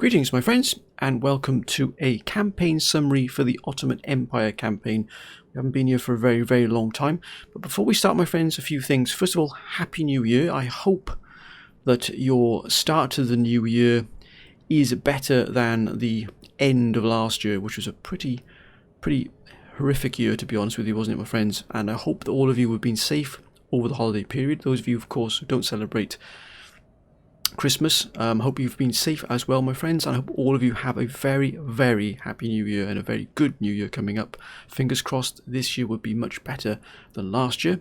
Greetings my friends, and welcome to a campaign summary for the Ottoman Empire campaign. We haven't been here for a very long time, but before we start my friends, a few things. First of all, Happy New Year. I hope that your start to the new year is better than the end of last year, which was a pretty horrific year, to be honest with you, wasn't it my friends? And I hope that all of you have been safe over the holiday period. Those of you of course who don't celebrate Christmas, hope you've been safe as well my friends, and I hope all of you have a very happy new year and a very good new year coming up. Fingers crossed this year will be much better than last year.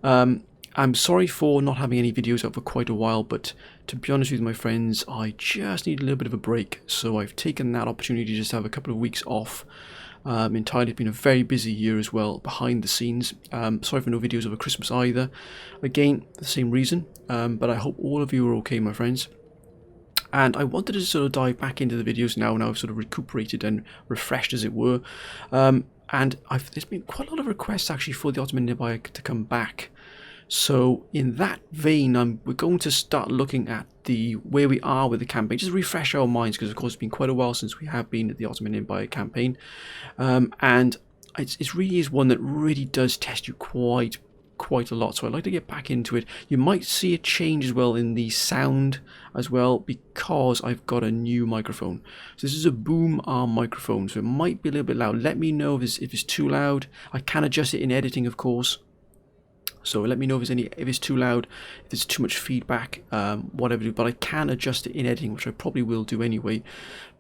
I'm sorry for not having any videos out for quite a while, but to be honest with you my friends, I just need a little bit of a break, so I've taken that opportunity just to have a couple of weeks off. Entirely, it's been a very busy year as well behind the scenes. Sorry for no videos over Christmas either. Again, the same reason, but I hope all of you are okay my friends. And I wanted to sort of dive back into the videos now I've sort of recuperated and refreshed as it were. And there's been quite a lot of requests actually for the Ottoman Empire to come back. So in that vein, we're going to start looking at where we are with the campaign, just refresh our minds, because of course it's been quite a while since we have been at the Ottoman Empire campaign, and it really is one that really does test you quite a lot. So I'd like to get back into it. You might see a change as well in the sound as well, because I've got a new microphone. So this is a boom arm microphone, so it might be a little bit loud. Let me know if it's too loud. I can adjust it in editing of course. So let me know if it's too loud, if there's too much feedback, whatever. But I can adjust it in editing, which I probably will do anyway,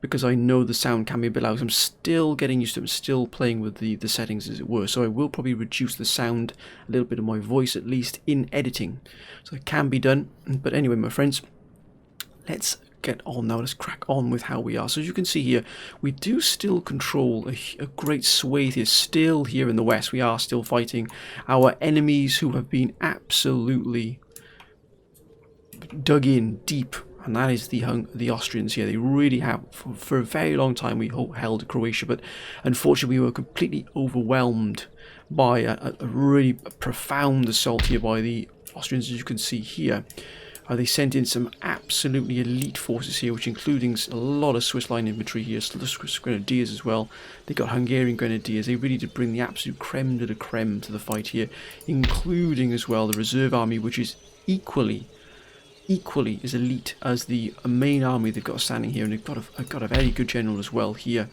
because I know the sound can be a bit loud. I'm still getting used to it. I'm still playing with the settings as it were. So I will probably reduce the sound, a little bit of my voice at least, in editing. So it can be done. But anyway, my friends, let's get on now. Let's crack on with how we are. So as you can see here, we do still control a great swathe here, still here in the west. We are still fighting our enemies who have been absolutely dug in deep, and that is the Austrians here. They really have for a very long time. We held Croatia, but unfortunately we were completely overwhelmed by a really profound assault here by the Austrians, as you can see here. They sent in some absolutely elite forces here, which including a lot of Swiss line infantry here, Swiss grenadiers as well. They got Hungarian grenadiers. They really did bring the absolute creme de la creme to the fight here, including as well the reserve army, which is equally as elite as the main army they've got standing here, and they've got a very good general as well here,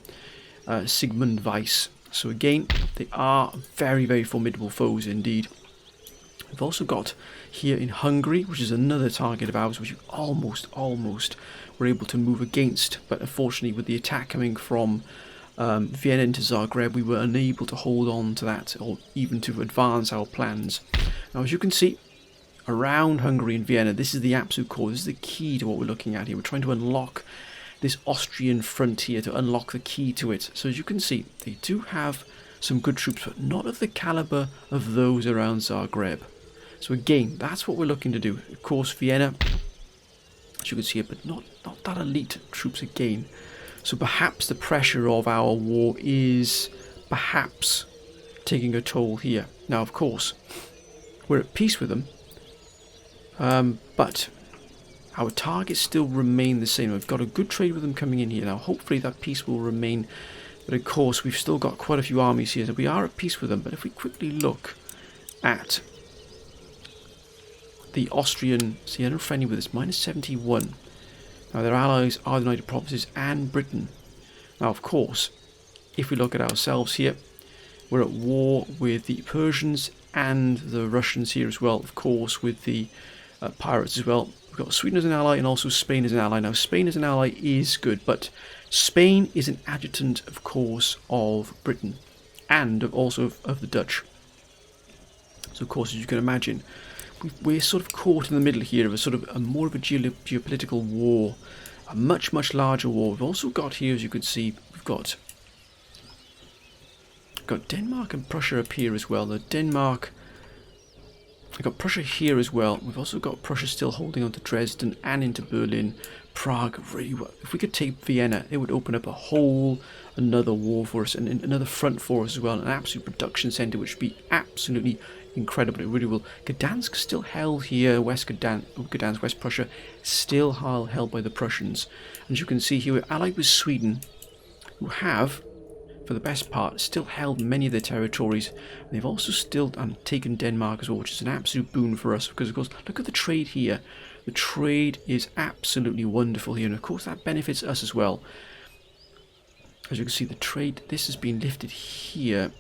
Sigmund Weiss. So again, they are very formidable foes indeed. We've also got here in Hungary, which is another target of ours, which we almost were able to move against, but unfortunately with the attack coming from Vienna into Zagreb, we were unable to hold on to that, or even to advance our plans. Now as you can see, around Hungary and Vienna, this is the absolute core, this is the key to what we're looking at here. We're trying to unlock this Austrian frontier, to unlock the key to it. So as you can see, they do have some good troops, but not of the caliber of those around Zagreb. So again, that's what we're looking to do. Of course, Vienna, as you can see, but not that elite troops again. So perhaps the pressure of our war is perhaps taking a toll here. Now, of course, we're at peace with them, but our targets still remain the same. We've got a good trade with them coming in here. Now, hopefully that peace will remain. But of course, we've still got quite a few armies here, so we are at peace with them. But if we quickly look at the Austrian, see, they're friendly with us, minus 71. Now their allies are the United Provinces and Britain. Now of course, if we look at ourselves here, we're at war with the Persians and the Russians here as well, of course, with the pirates as well. We've got Sweden as an ally and also Spain as an ally. Now Spain as an ally is good, but Spain is an adjutant, of course, of Britain and also of the Dutch. So of course, as you can imagine, we're sort of caught in the middle here of more of a geopolitical war, a much larger war. We've also got here, as you can see, we've got Denmark and Prussia up here as well. We've got Prussia here as well. We've also got Prussia still holding on to Dresden and into Berlin. Prague, really well. If we could take Vienna, it would open up a whole another war for us, and another front for us as well, an absolute production centre which would be absolutely incredible. It really will. Gdansk still held here. Gdansk, West Prussia, still held by the Prussians. And as you can see here, we're allied with Sweden, who have, for the best part, still held many of their territories. And they've also still taken Denmark as well, which is an absolute boon for us. Because, of course, look at the trade here. The trade is absolutely wonderful here. And, of course, that benefits us as well. As you can see, the trade, this has been lifted here.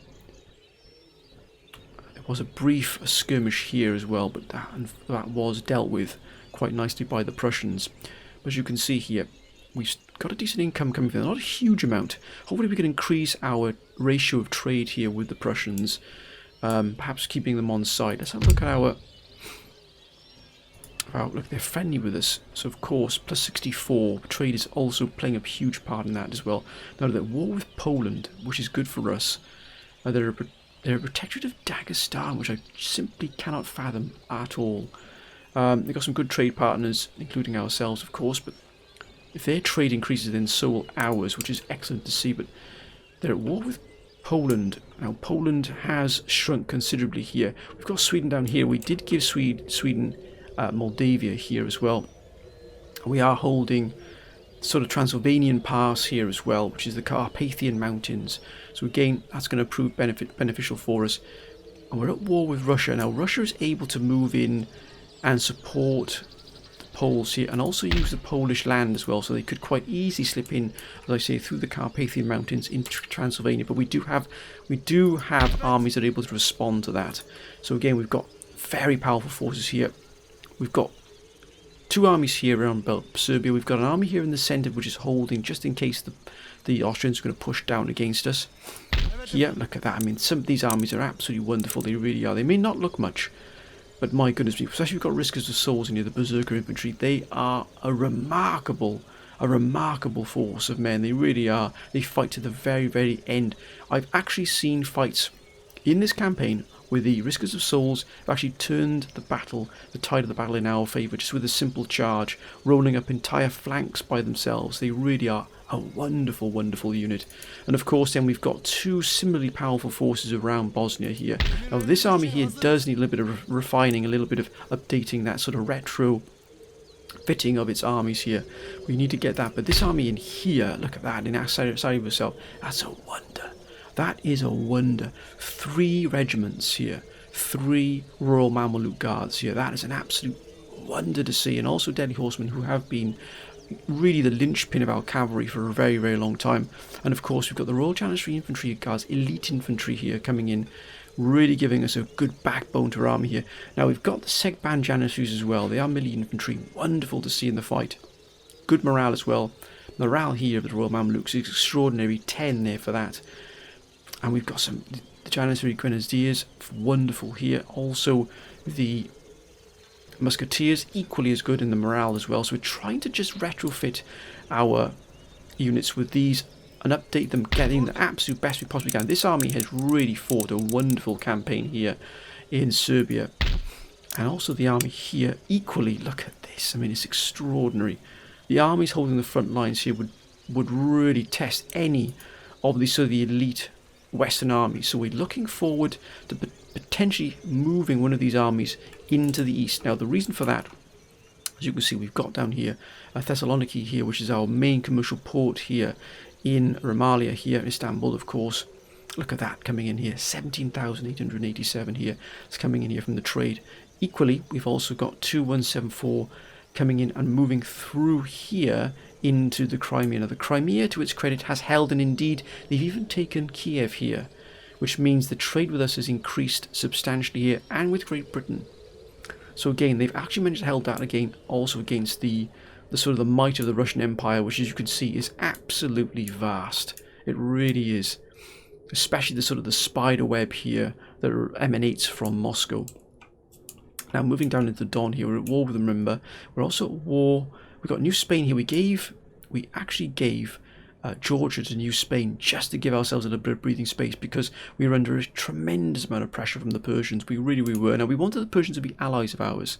There was a brief skirmish here as well, but that was dealt with quite nicely by the Prussians. As you can see here, we've got a decent income coming from, not a huge amount. Hopefully we can increase our ratio of trade here with the Prussians, perhaps keeping them on side. Let's have a look at our outlook. They're friendly with us, so of course plus 64. Trade is also playing a huge part in that as well. Now they're at war with Poland, which is good for us. They're a protectorate of Dagestan, which I simply cannot fathom at all. They've got some good trade partners, including ourselves, of course, but if their trade increases, then so will ours, which is excellent to see. But they're at war with Poland. Now, Poland has shrunk considerably here. We've got Sweden down here. We did give Sweden Moldavia here as well. We are holding sort of Transylvanian pass here as well, which is the Carpathian Mountains. So again, that's going to prove beneficial for us. And we're at war with Russia. Now, Russia is able to move in and support the Poles here, and also use the Polish land as well. So they could quite easily slip in, as I say, through the Carpathian Mountains into Transylvania. But we do have armies that are able to respond to that. So again, we've got very powerful forces here. We've got two armies here around Serbia. We've got an army here in the centre which is holding just in case the Austrians are going to push down against us. Here, look at that. I mean, some of these armies are absolutely wonderful. They really are. They may not look much, but my goodness me, especially we've got Riskers of Souls in here, the Berserker Infantry. They are a remarkable force of men. They really are. They fight to the very, very end. I've actually seen fights in this campaign where the Riskers of Souls have actually turned the tide of the battle in our favour, just with a simple charge, rolling up entire flanks by themselves. They really are a wonderful, wonderful unit. And of course then we've got two similarly powerful forces around Bosnia here. Now this army here does need a little bit of refining, a little bit of updating, that sort of retro fitting of its armies here. We need to get that. But this army in here, look at that, in Sarajevo, that's a wonder. That is a wonder. 3 regiments here. 3 Royal Mameluke Guards here. That is an absolute wonder to see. And also Deadly Horsemen, who have been really the linchpin of our cavalry for a very, very long time. And of course we've got the Royal Janissary Infantry Guards, elite infantry here coming in, really giving us a good backbone to our army here. Now we've got the Segband Janissaries as well. They are melee infantry. Wonderful to see in the fight. Good morale as well. Morale here of the Royal Mamelukes is extraordinary. 10 there for that. And we've got the Janissary Grenadiers, wonderful here. Also the Musketeers, equally as good in the morale as well. So we're trying to just retrofit our units with these and update them, getting the absolute best we possibly can. This army has really fought a wonderful campaign here in Serbia. And also the army here, equally, look at this. I mean, it's extraordinary. The armies holding the front lines here would really test any of the elite Western armies. So we're looking forward to potentially moving one of these armies into the east. Now the reason for that, as you can see, we've got down here Thessaloniki here, which is our main commercial port here in Romalia here, Istanbul, of course. Look at that coming in here, 17,887 here. It's coming in here from the trade. Equally, we've also got 2174 coming in and moving through here into the Crimea. Now the Crimea, to its credit, has held, and indeed they've even taken Kiev here, which means the trade with us has increased substantially here, and with Great Britain. So again, they've actually managed to hold that again, also against the sort of the might of the Russian Empire, which, as you can see, is absolutely vast. It really is, especially the sort of the spider web here that emanates from Moscow. Now moving down into the Don here, we're at war with them, remember. We're also at war. We've got New Spain here. We actually gave Georgia to New Spain just to give ourselves a little bit of breathing space, because we were under a tremendous amount of pressure from the Persians. We really were. Now we wanted the Persians to be allies of ours.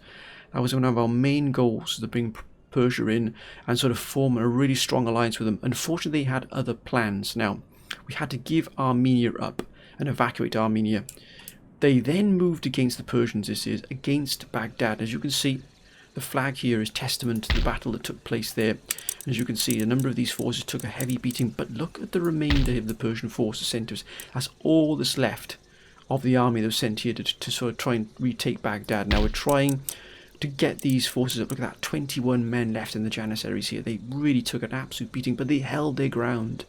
That was one of our main goals, to bring Persia in and sort of form a really strong alliance with them. Unfortunately, they had other plans. Now we had to give Armenia up and evacuate Armenia. They then moved against the Persians, this is, against Baghdad. As you can see, the flag here is testament to the battle that took place there. As you can see, a number of these forces took a heavy beating, but look at the remainder of the Persian forces sent to us. That's all that's left of the army that was sent here to sort of try and retake Baghdad. Now we're trying to get these forces up. Look at that, 21 men left in the Janissaries here. They really took an absolute beating, but they held their ground.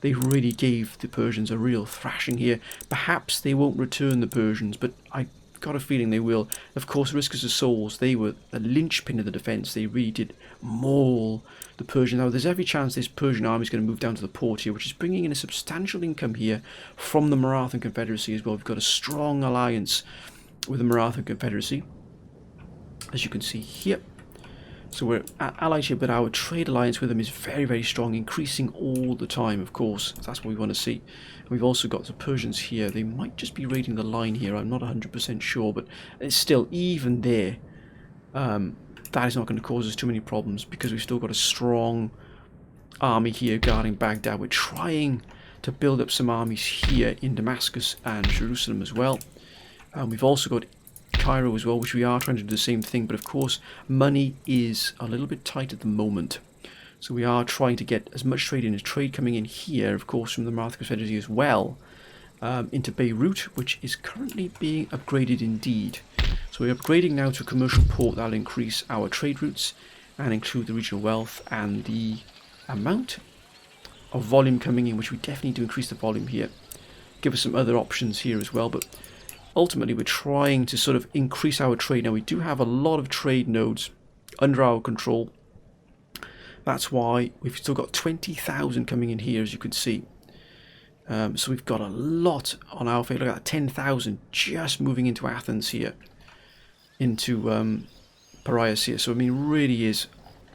They really gave the Persians a real thrashing here. Perhaps they won't return, the Persians, but I got a feeling they will. Of course, Riskers of Souls, they were the linchpin of the defence. They really did maul the Persians. Now, there's every chance this Persian army is going to move down to the port here, which is bringing in a substantial income here from the Marathan Confederacy as well. We've got a strong alliance with the Marathan Confederacy, as you can see here. So we're allied here, but our trade alliance with them is very, very strong, increasing all the time, of course. That's what we want to see. And we've also got the Persians here. They might just be raiding the line here. I'm not 100% sure, but it's still, even there, that is not going to cause us too many problems because we've still got a strong army here guarding Baghdad. We're trying to build up some armies here in Damascus and Jerusalem as well. We've also got Cairo as well, which we are trying to do the same thing, but of course money is a little bit tight at the moment, so we are trying to get as much trade in as trade coming in here, of course, from the Maratha Confederacy as well, into Beirut, which is currently being upgraded indeed. So we're upgrading now to a commercial port that'll increase our trade routes and include the regional wealth and the amount of volume coming in, which we definitely need to increase the volume here. Give us some other options here as well, but ultimately we're trying to sort of increase our trade. Now we do have a lot of trade nodes under our control. That's why we've still got 20,000 coming in here, as you can see. So we've got a lot on our favour. Look at that, 10,000 just moving into Athens here, into Piraeus here. So I mean, really is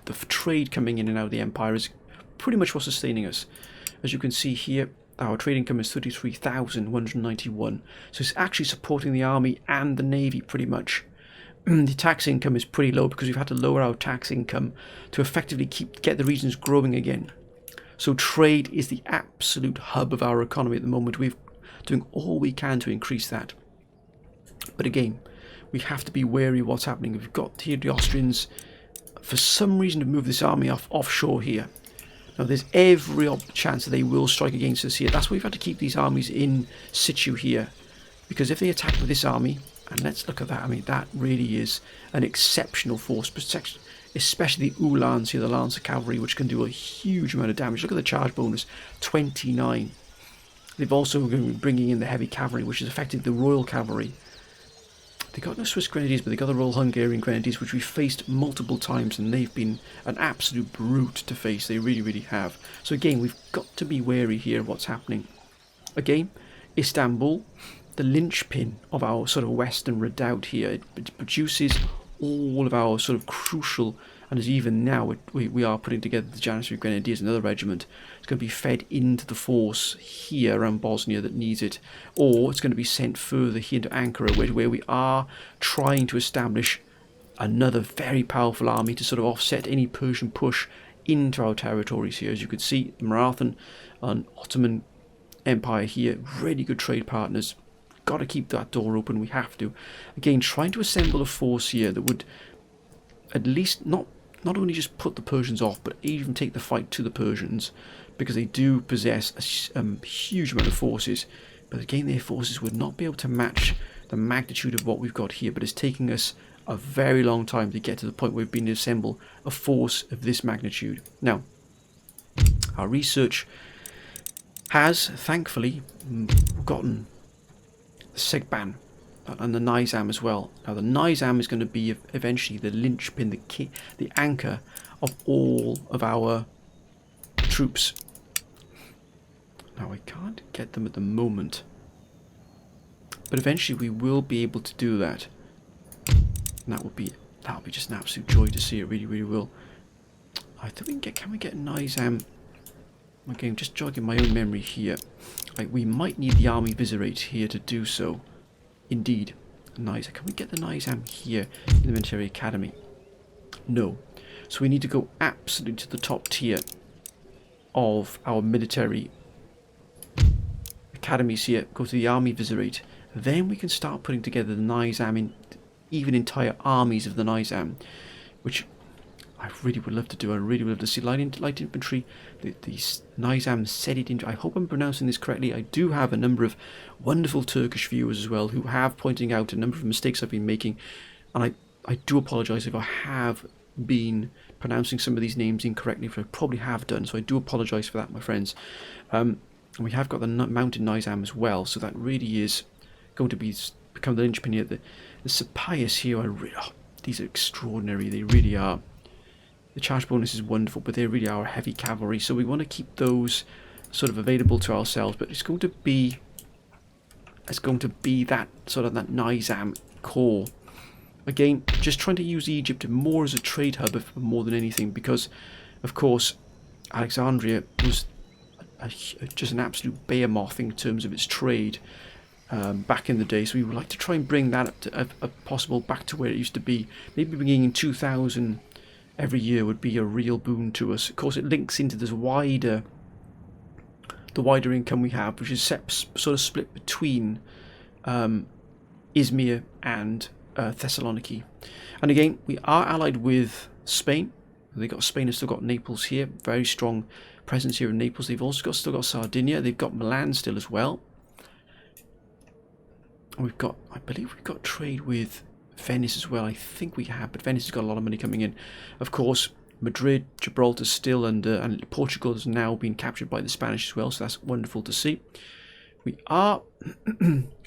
the trade coming in and out of the empire is pretty much what's sustaining us. As you can see here, our trade income is 33,191. So it's actually supporting the army and the navy pretty much. The tax income is pretty low because we've had to lower our tax income to effectively get the regions growing again. So trade is the absolute hub of our economy at the moment. We're doing all we can to increase that. But again, we have to be wary of what's happening. We've got here the Austrians, for some reason, to move this army offshore here. Now there's every chance that they will strike against us here. That's why we've had to keep these armies in situ here. Because if they attack with this army, and let's look at that, I mean that really is an exceptional force, especially the Uhlans here, the Lancer Cavalry, which can do a huge amount of damage. Look at the charge bonus, 29. They've also been bringing in the heavy cavalry, which is effectively the Royal Cavalry. They got no Swiss Grenadiers, but they got the Royal Hungarian Grenadiers, which we've faced multiple times, and they've been an absolute brute to face. They really, really have. So again, we've got to be wary here of what's happening. Again, Istanbul, the linchpin of our sort of western redoubt here. It produces all of our sort of crucial, and as even now we are putting together the Janissary Grenadiers, another regiment. It's going to be fed into the force here around Bosnia that needs it, or it's going to be sent further here to Ankara, where we are trying to establish another very powerful army to sort of offset any Persian push into our territories here. As you can see, the Marathan and Ottoman Empire here, really good trade partners. Got to keep that door open, we have to. Again, trying to assemble a force here that would at least not only just put the Persians off, but even take the fight to the Persians, because they do possess a huge amount of forces. But again, their forces would not be able to match the magnitude of what we've got here, but it's taking us a very long time to get to the point where we've been to assemble a force of this magnitude. Now, our research has thankfully gotten the Segban and the Nizam as well. Now the Nizam is going to be eventually the linchpin, the anchor of all of our troops. Now I can't get them at the moment, but eventually we will be able to do that, and that'll be just an absolute joy to see. It really, really will. I think can we get Nizam? Okay, I'm just jogging my own memory here. Like, we might need the army vizierate here to do so. Indeed. Nice. Can we get the Nizam here in the military academy? No. So we need to go absolutely to the top tier of our military academies here. Go to the army vizierate. then we can start putting together the Nizam, even entire armies of the Nizam, which I really would love to do. I really would love to see light infantry, these Nizam set it into. I hope I'm pronouncing this correctly. I do have a number of wonderful Turkish viewers as well who have pointing out a number of mistakes I've been making, and I do apologise if I have been pronouncing some of these names incorrectly, which I probably have done, so I do apologise for that, my friends. And we have got the mounted Nizam as well, so that really is going to become the linchpin here. The Sepias here, these are extraordinary, they really are. The charge bonus is wonderful, but they really are heavy cavalry, so we want to keep those sort of available to ourselves, but it's going to be that sort of that Nizam core. Again, just trying to use Egypt more as a trade hub more than anything, because of course Alexandria was just an absolute behemoth in terms of its trade back in the day, so we would like to try and bring that up to possible back to where it used to be. Maybe bringing in 2,000 every year would be a real boon to us. Of course, it links into this the wider income we have, which is sort of split between Izmir and Thessaloniki. And again, we are allied with Spain. Spain has still got Naples here, very strong presence here in Naples. They've also still got Sardinia. They've got Milan still as well. And I believe we've got trade with Venice as well. I think we have, but Venice has got a lot of money coming in. Of course, Madrid, Gibraltar still under, and Portugal has now been captured by the Spanish as well, so that's wonderful to see. We are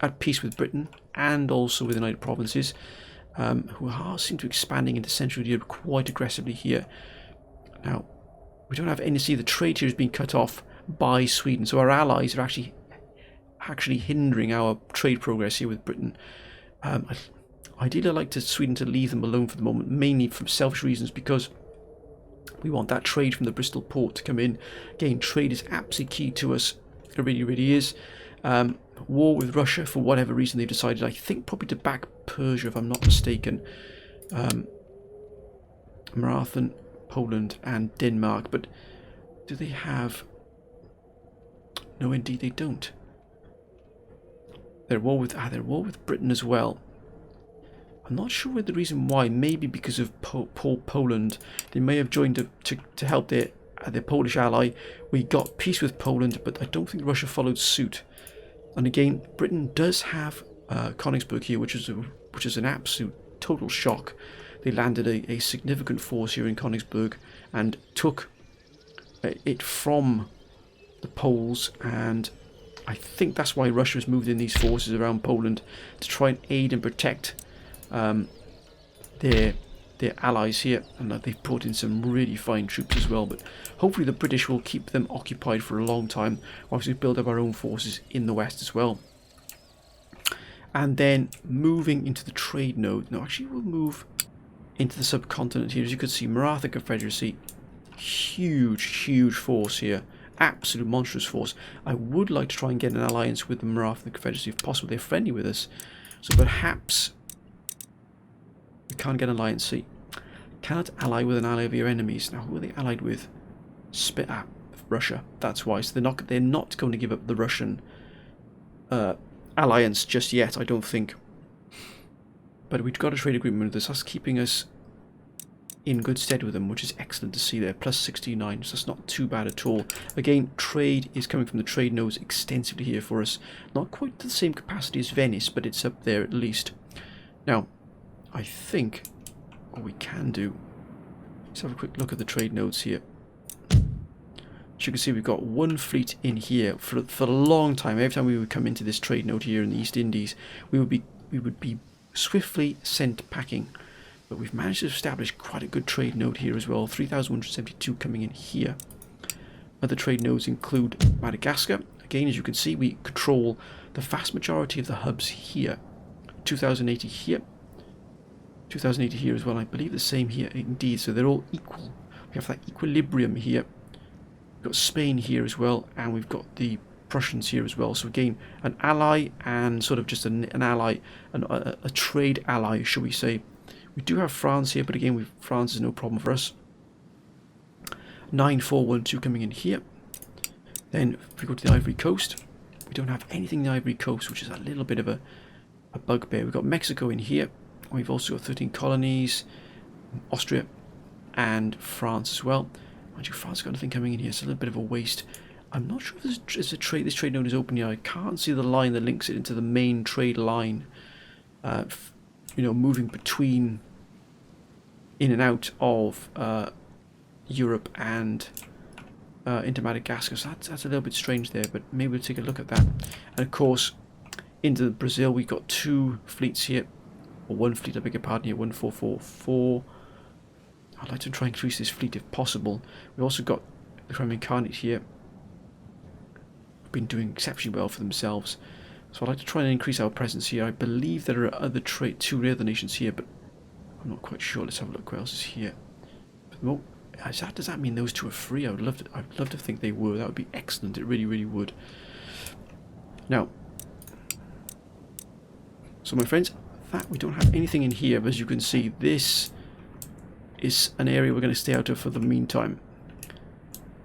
at peace with Britain and also with the United Provinces, who seem to be expanding into Central Europe quite aggressively here. Now, we don't have any, see the trade here is being cut off by Sweden, so our allies are actually hindering our trade progress here with Britain. Ideally, I'd like Sweden to leave them alone for the moment, mainly from selfish reasons, because we want that trade from the Bristol port to come in. Again, trade is absolutely key to us. It really, really is. War with Russia, for whatever reason they've decided, I think probably to back Persia, if I'm not mistaken. Marathon, Poland and Denmark, but do they have... No, indeed they don't. They're at war with Britain as well. I'm not sure the reason why. Maybe because of Poland. They may have joined to help their Polish ally. We got peace with Poland, but I don't think Russia followed suit. And again, Britain does have Königsberg here, which is an absolute total shock. They landed a significant force here in Königsberg and took it from the Poles, and I think that's why Russia has moved in these forces around Poland to try and aid and protect their allies here, and they've brought in some really fine troops as well, but hopefully the British will keep them occupied for a long time whilst we build up our own forces in the west as well. And then moving into the trade node. No, actually we'll move into the subcontinent here. As you can see, Maratha Confederacy, huge force here, absolute monstrous force. I would like to try and get an alliance with the Maratha Confederacy if possible. They're friendly with us, so perhaps we can't get an alliance. See, cannot ally with an ally of your enemies. Now, who are they allied with? Russia. That's why. So they're not going to give up the Russian alliance just yet, I don't think. But we've got a trade agreement with us. That's keeping us in good stead with them, which is excellent to see there. Plus 69, so that's not too bad at all. Again, trade is coming from the trade nodes extensively here for us. Not quite to the same capacity as Venice, but it's up there at least. Now, I think what we can do, let's have a quick look at the trade nodes here. As you can see, we've got one fleet in here for a long time. Every time we would come into this trade node here in the East Indies, we would be swiftly sent packing. But we've managed to establish quite a good trade node here as well. 3,172 coming in here. Other trade nodes include Madagascar. Again, as you can see, we control the vast majority of the hubs here. 2,080 here. 2,080 here as well. I believe the same here indeed. So they're all equal. We have that equilibrium here. We've got Spain here as well, and we've got the Prussians here as well. So again, an ally and sort of just an ally, a trade ally, shall we say. We do have France here, but again, France is no problem for us. 9412 coming in here. Then if we go to the Ivory Coast, We don't have anything in the Ivory Coast, which is a little bit of a bugbear. We've got Mexico in here. We've also got 13 colonies, Austria and France as well. Mind you, France got nothing coming in here. It's a little bit of a waste. I'm not sure if there's this trade node is open here. I can't see the line that links it into the main trade line. You know, moving between in and out of Europe and into Madagascar. So that's a little bit strange there, but maybe we'll take a look at that. And of course, into Brazil, we've got 2 fleets here, or 1 fleet, I beg your pardon here, 1444. I'd like to try and increase this fleet if possible. We've also got the Crown Incarnate here. Been doing exceptionally well for themselves. So I'd like to try and increase our presence here. I believe there are other 2 other nations here, but I'm not quite sure. Let's have a look. What else is here? Well, does that mean those 2 are free? I'd love to think they were. That would be excellent. It really, really would. Now, so my friends, that we don't have anything in here, but as you can see, this is an area we're going to stay out of for the meantime.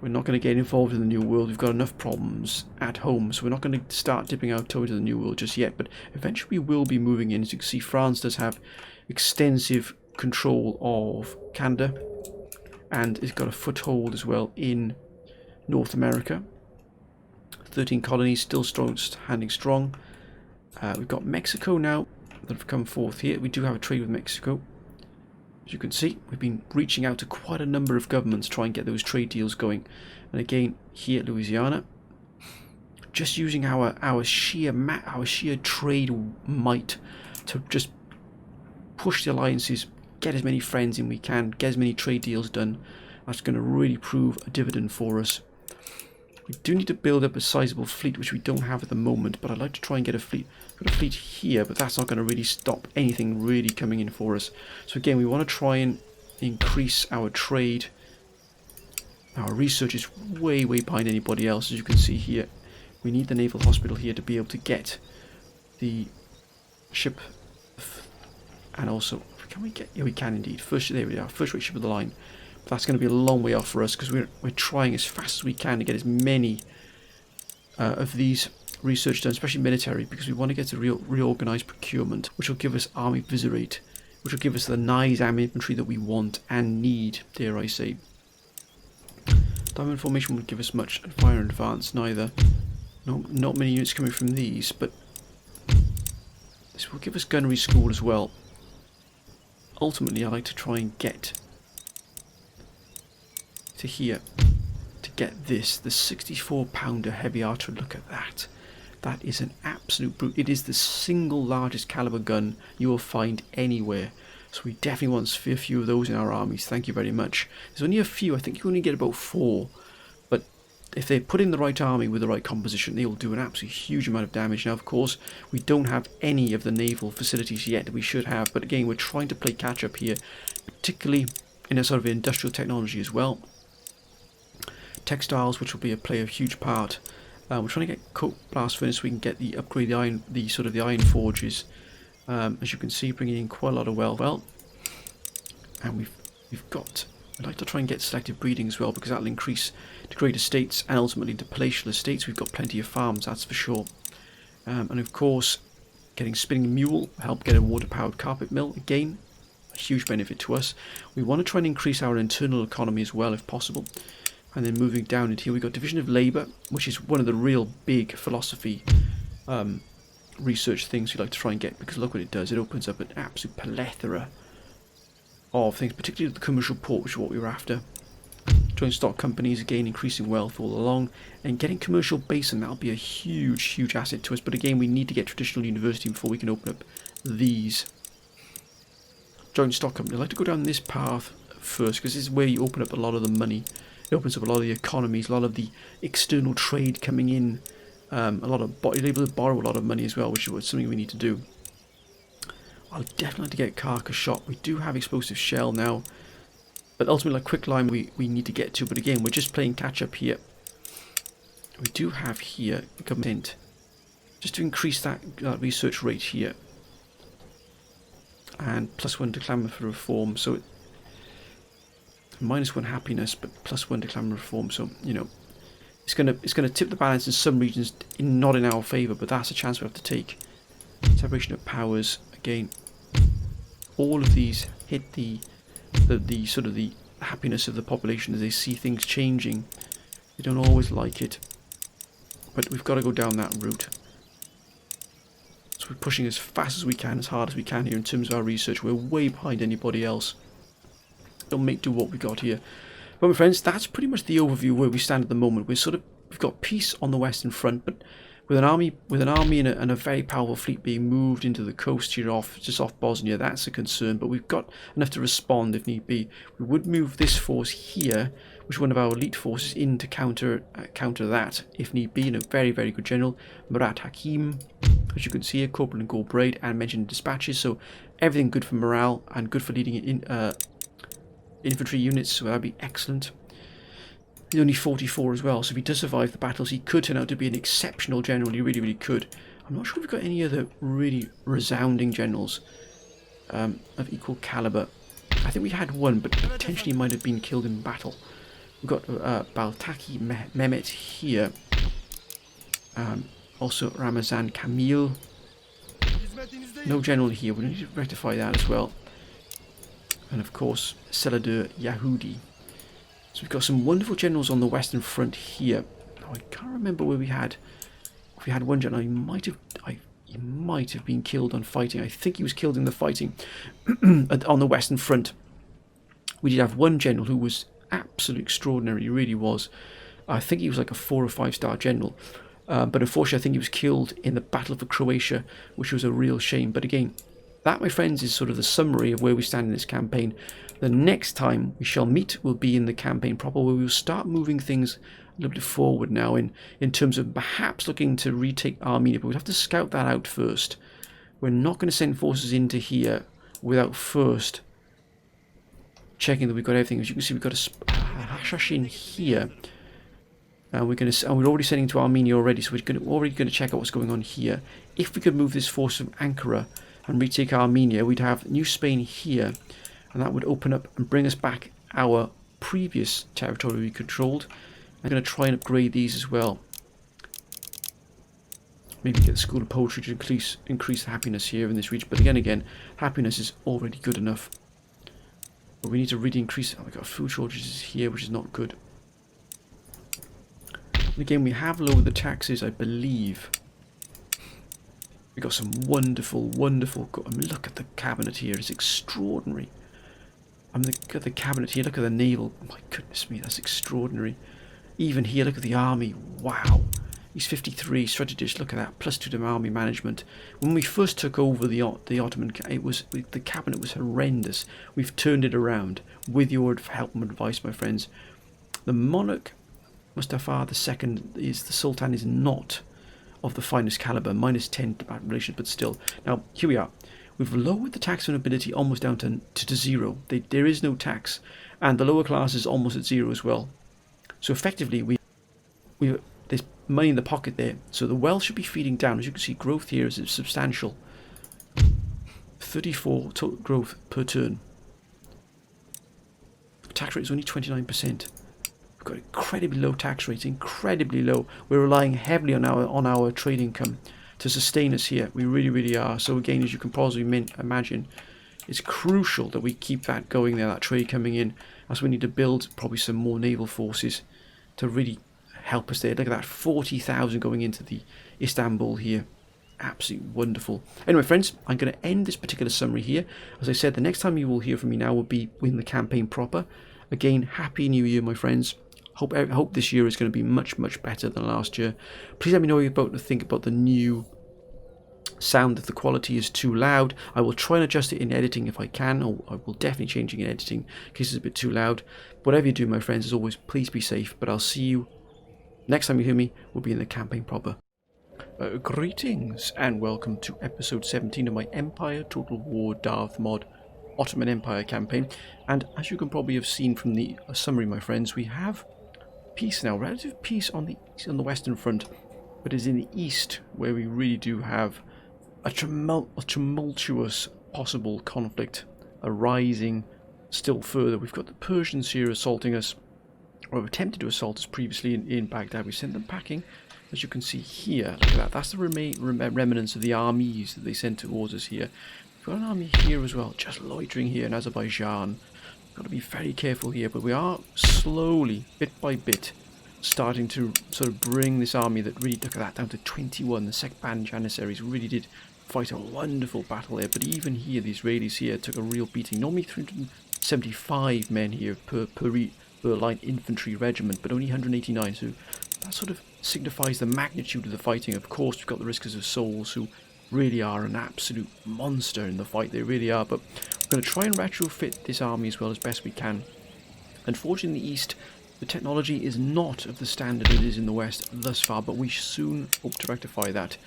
We're not going to get involved in the New World. We've got enough problems at home, so we're not going to start dipping our toe into the New World just yet. But eventually we will be moving in. As you can see, France does have extensive control of Canada, and it's got a foothold as well in North America. 13 colonies, still strong, standing strong. We've got Mexico now that have come forth here. We do have a trade with Mexico. As you can see, we've been reaching out to quite a number of governments to try and get those trade deals going. And again, here at Louisiana, just using our sheer trade might to just push the alliances, get as many friends in we can, get as many trade deals done. That's going to really prove a dividend for us. We do need to build up a sizable fleet, which we don't have at the moment, but I'd like to try and get a fleet. We've got a fleet here, but that's not going to really stop anything really coming in for us. So again, we want to try and increase our trade. Our research is way, way behind anybody else, as you can see here. We need the naval hospital here to be able to get the ship, and also, can we get, yeah, we can indeed. There we are, first rate ship of the line. That's going to be a long way off for us because we're trying as fast as we can to get as many of these research done, especially military, because we want to get a reorganized procurement, which will give us army visorate, which will give us the nice army infantry that we want and need, dare I say. Diamond formation won't give us much, and fire and advance neither. No, not many units coming from these, but this will give us gunnery school as well. Ultimately, I like to try and get to here to get this, the 64-pounder heavy artillery. Look at that. That is an absolute brute. It is the single largest caliber gun you will find anywhere. So we definitely want a few of those in our armies. Thank you very much. There's only a few. I think you only get about 4. But if they put in the right army with the right composition, they will do an absolutely huge amount of damage. Now, of course, we don't have any of the naval facilities yet that we should have. But again, we're trying to play catch up here, particularly in a sort of industrial technology as well. Textiles, which will play a huge part. We're trying to get coke blast furnace so we can get the upgrade the iron forges. As you can see, bringing in quite a lot of well, and we've got. I'd like to try and get selective breeding as well, because that'll increase to great estates and ultimately to palatial estates. We've got plenty of farms, that's for sure. And of course, getting spinning mule will help get a water-powered carpet mill. Again, a huge benefit to us. We want to try and increase our internal economy as well, if possible. And then moving down into here, we've got division of labour, which is one of the real big philosophy research things we like to try and get, because look what it does. It opens up an absolute plethora of things, particularly the commercial port, which is what we were after. Joint stock companies, again, increasing wealth all along, and getting commercial base, and that'll be a huge, huge asset to us. But again, we need to get traditional university before we can open up these joint stock companies. I like to go down this path first, because this is where you open up a lot of the money. It opens up a lot of the economies, a lot of the external trade coming in. You're able to borrow a lot of money as well, which is something we need to do. I'll definitely like to get carcass shot. We do have explosive shell now, but ultimately, like quicklime, we need to get to. But again, we're just playing catch up here. We do have here government just to increase that research rate here, and +1 to clamour for reform. So -1 happiness, but +1 to clamour reform. So, you know, it's gonna tip the balance in some regions, not in our favour, but that's a chance we have to take. Separation of powers again. All of these hit the sort of the happiness of the population as they see things changing. They don't always like it, but we've got to go down that route. So we're pushing as fast as we can, as hard as we can here in terms of our research. We're way behind anybody else. Don't make do what we got here. But my friends, that's pretty much the overview where we stand at the moment. We've got peace on the Western Front, but with an army and a very powerful fleet being moved into the coast here just off Bosnia, that's a concern. But we've got enough to respond if need be. We would move this force here, which is one of our elite forces, in to counter that if need be. And a very, very good general, Murat Hakim, as you can see here, corporal in gold braid, and mentioned in dispatches. So everything good for morale and good for leading in infantry units. So that'd be excellent. He's only 44 as well, so if he does survive the battles, he could turn out to be an exceptional general. He really, really could. I'm not sure if we've got any other really resounding generals of equal caliber. I think we had one, but potentially might have been killed in battle. We've got Baltaki Mehmet here. Also Ramazan Kamil. No general here. We need to rectify that as well. And of course, Seladur Yahudi. So we've got some wonderful generals on the Western Front here. Now, I can't remember where we had. If we had one general, he might have been killed on fighting. I think he was killed in the fighting on the Western Front. We did have one general who was absolutely extraordinary. He really was. I think he was like a 4 or 5 star general. But unfortunately, I think he was killed in the Battle for Croatia, which was a real shame. But again, that, my friends, is sort of the summary of where we stand in this campaign. The next time we shall meet will be in the campaign proper, where we will start moving things a little bit forward now in terms of perhaps looking to retake Armenia, but we'll have to scout that out first. We're not going to send forces into here without first checking that we've got everything. As you can see, we've got a Hashashin here. And we're already sending to Armenia already, so we're already going to check out what's going on here. If we could move this force from Ankara and retake Armenia, we'd have New Spain here, and that would open up and bring us back our previous territory we controlled. I'm going to try and upgrade these as well. Maybe get the School of Poetry to increase the happiness here in this region. But again, happiness is already good enough. But we need to really increase it. Oh, we've got food shortages here, which is not good. And again, we have lowered the taxes, I believe. We've got some wonderful, wonderful... I mean, look at the cabinet here. It's extraordinary. I mean, look at the cabinet here. Look at the naval. Oh, my goodness me, that's extraordinary. Even here, look at the army. Wow. He's 53. Strategist, look at that. +2 to army management. When we first took over the Ottoman, the cabinet was horrendous. We've turned it around with your help and advice, my friends. The monarch, Mustafa II, the Sultan, is not of the finest caliber, -10 to bad relations, but still. Now, here we are. We've lowered the tax on nobility almost down to 0. There is no tax, and the lower class is almost at 0 as well. So effectively, there's money in the pocket there. So the wealth should be feeding down. As you can see, growth here is substantial. 34 total growth per turn. Tax rate is only 29%. We've got incredibly low tax rates, incredibly low. We're relying heavily on our trade income to sustain us here. We really, really are. So again, as you can probably imagine, it's crucial that we keep that going there, that trade coming in, as we need to build probably some more naval forces to really help us there. Look at that, 40,000 going into the Istanbul here. Absolutely wonderful. Anyway, friends, I'm going to end this particular summary here. As I said, the next time you will hear from me now will be in the campaign proper. Again, Happy New Year, my friends. Hope this year is going to be much, much better than last year. Please let me know what you think about the new sound. If the quality is too loud, I will try and adjust it in editing if I can, or I will definitely change it in editing in case it's a bit too loud. Whatever you do, my friends, as always, please be safe. But I'll see you next time you hear me. Will be in the campaign proper. Greetings and welcome to episode 17 of my Empire Total War Darth Mod Ottoman Empire campaign. And as you can probably have seen from the summary, my friends, we have peace now, relative peace on the Western Front, but it's in the east where we really do have a tumultuous possible conflict arising still further. We've got the Persians here assaulting us. or attempted to assault us previously in Baghdad. We sent them packing, as you can see here. Look at that. That's the remnants of the armies that they sent towards us here. We've got an army here as well, just loitering here in Azerbaijan. Got to be very careful here, but we are slowly, bit by bit, starting to sort of bring this army that really, look at that, down to 21. The Sekban Janissaries really did fight a wonderful battle here, but even here, the Israelis here took a real beating. Normally 375 men here per line infantry regiment, but only 189, so that sort of signifies the magnitude of the fighting. Of course, we've got the Riskers of Souls, who really are an absolute monster in the fight, they really are, but we're going to try and retrofit this army as well as best we can. Unfortunately, in the East, the technology is not of the standard it is in the West thus far, but we soon hope to rectify that.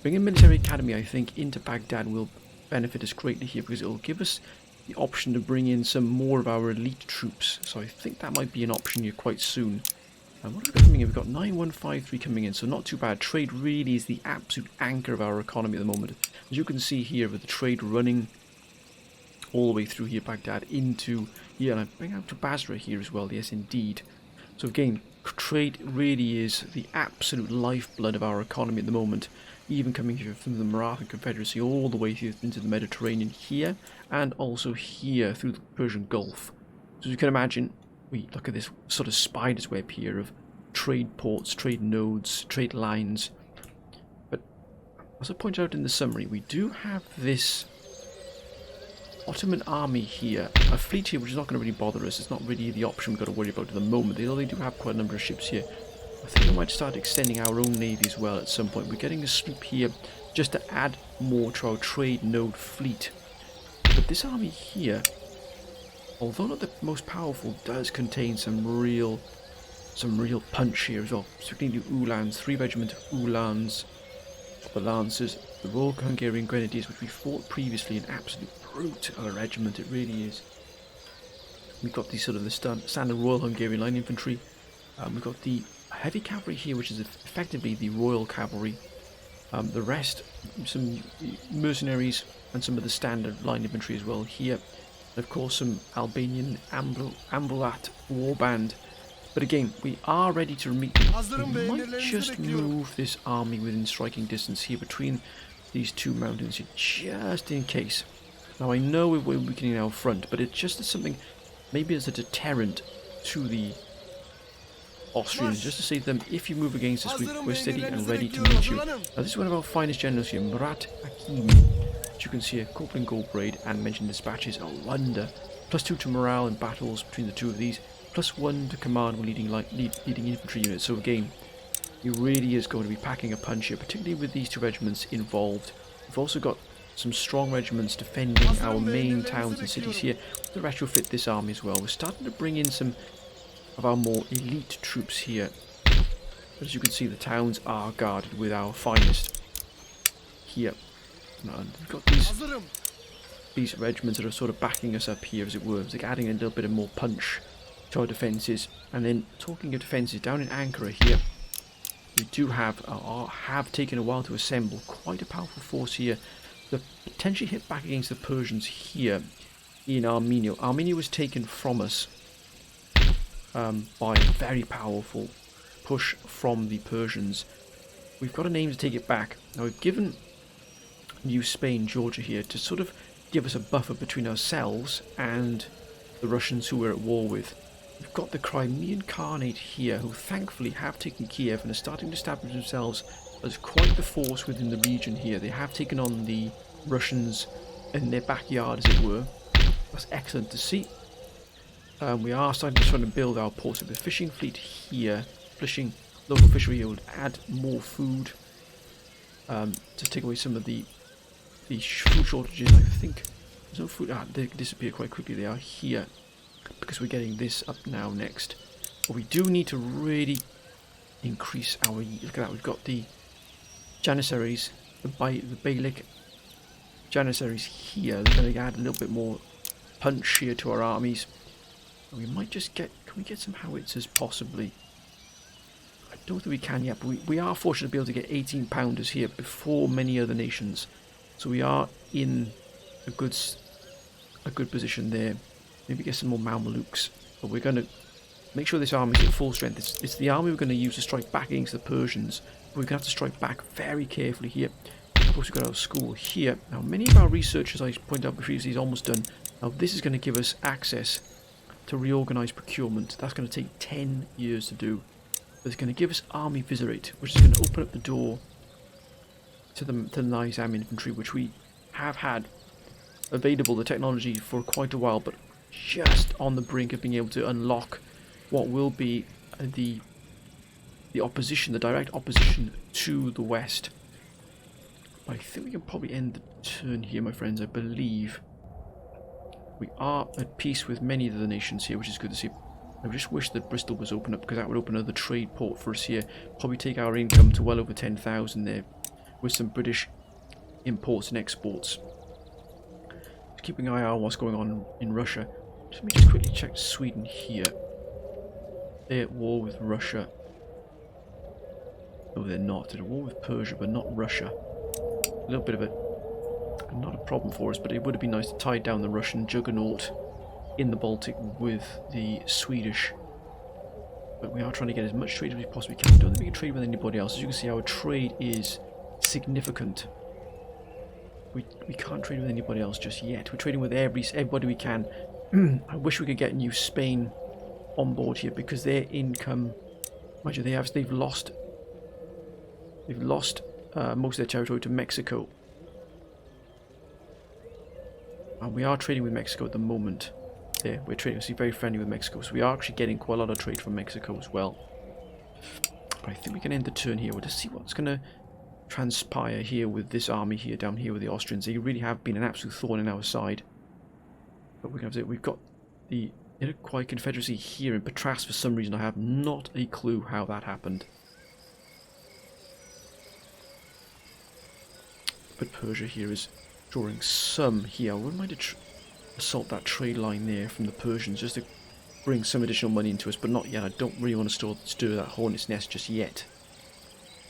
Bringing a military academy, I think, into Baghdad will benefit us greatly here, because it will give us the option to bring in some more of our elite troops. So I think that might be an option here quite soon. And what have we got coming in? We've got 9153 coming in, so not too bad. Trade really is the absolute anchor of our economy at the moment. As you can see here, with the trade running all the way through here, Baghdad, into here, and I bring out to Basra here as well, yes indeed. So again, trade really is the absolute lifeblood of our economy at the moment, even coming here from the Maratha Confederacy all the way through into the Mediterranean here, and also here through the Persian Gulf. So as you can imagine, we look at this sort of spider's web here of trade ports, trade nodes, trade lines. But as I point out in the summary, we do have this Ottoman army here, a fleet here which is not going to really bother us. It's not really the option we've got to worry about at the moment, although they do have quite a number of ships here. I think we might start extending our own navy as well at some point. We're getting a sloop here just to add more to our trade node fleet. But this army here, although not the most powerful, does contain some real punch here as well. Particularly the Uhlans, 3 regiment of Uhlans, the Lancers, the Royal Hungarian Grenadiers, which we fought previously, an absolute brute of a regiment, it really is. We've got the sort of the standard Royal Hungarian Line Infantry. We've got the heavy cavalry here, which is effectively the Royal Cavalry. The rest, some mercenaries and some of the standard line infantry as well here. And of course some Albanian Ambulat warband. But again, we are ready to meet them. We might just move this army within striking distance here between these two mountains here, just in case. Now I know we're weakening our front, but it's just something, maybe as a deterrent to the Austrians, just to say to them, if you move against us, we're steady and ready to meet you. Now this is one of our finest generals here, Murat Hakimi, which you can see a corporal in gold braid and mentioned dispatches, a wonder. +2 to morale in battles between the two of these, +1 to command when leading infantry units. So again, he really is going to be packing a punch here, particularly with these 2 regiments involved. We've also got some strong regiments defending our main towns and cities here to retrofit this army as well. We're starting to bring in some of our more elite troops here. But as you can see, the towns are guarded with our finest here. And we've got these regiments that are sort of backing us up here, as it were. It's like adding a little bit of more punch to our defences. And then talking of defences, down in Ankara here, we do have taken a while to assemble quite a powerful force here. The potentially hit back against the Persians here in Armenia. Armenia was taken from us by a very powerful push from the Persians. We've got an aim to take it back. Now we've given New Spain, Georgia here to sort of give us a buffer between ourselves and the Russians who we're at war with. We've got the Crimean Khanate here, who thankfully have taken Kiev and are starting to establish themselves as quite the force within the region here. They have taken on the Russians in their backyard, as it were. That's excellent to see. We are starting to try to build our ports of the fishing fleet here. Fishing, local fishery will add more food to take away some of the food shortages. I think there's no food. They disappear quite quickly. They are here because we're getting this up now next. But we do need to really increase our. Look at that. We've got the Janissaries, the Beylik Janissaries here. They're going to add a little bit more punch here to our armies. And we might just get. Can we get some howitzers possibly? I don't think we can yet, but we are fortunate to be able to get 18-pounders here before many other nations. So we are in a good position there. Maybe get some more Mamelukes, but we're going to make sure this army's at full strength. It's the army we're going to use to strike back against the Persians. But we're going to have to strike back very carefully here. Of course, we've got our school here. Now, many of our research, as I pointed out previously, is almost done. Now, this is going to give us access to reorganise procurement. That's going to take 10 years to do. But it's going to give us army visit rate, which is going to open up the door to the nice infantry, which we have had available, the technology, for quite a while, but just on the brink of being able to unlock what will be the opposition, the direct opposition to the West. But I think we can probably end the turn here, my friends. I believe we are at peace with many of the nations here, which is good to see. I just wish that Bristol was open up, because that would open another trade port for us here. Probably take our income to well over 10,000 there, with some British imports and exports. Just keeping an eye on what's going on in Russia. Let me just quickly check Sweden here. They're at war with Russia. No, they're not. They're at war with Persia, but not Russia. A little bit of not a problem for us, but it would have been nice to tie down the Russian juggernaut in the Baltic with the Swedish. But we are trying to get as much trade as we possibly can. I don't think we can trade with anybody else. As you can see, our trade is significant. We can't trade with anybody else just yet. We're trading with everybody we can. I wish we could get New Spain on board here, because their income, mind you, they've lost most of their territory to Mexico. And we are trading with Mexico at the moment. There, we're trading, see, very friendly with Mexico, so we are actually getting quite a lot of trade from Mexico as well. But I think we can end the turn here. We'll just see what's going to transpire here with this army here, down here with the Austrians. They really have been an absolute thorn in our side. But we've got the Iroquois Confederacy here in Patras for some reason. I have not a clue how that happened. But Persia here is drawing some here. I wouldn't mind to assault that trade line there from the Persians, just to bring some additional money into us, but not yet. I don't really want to stir that hornet's nest just yet.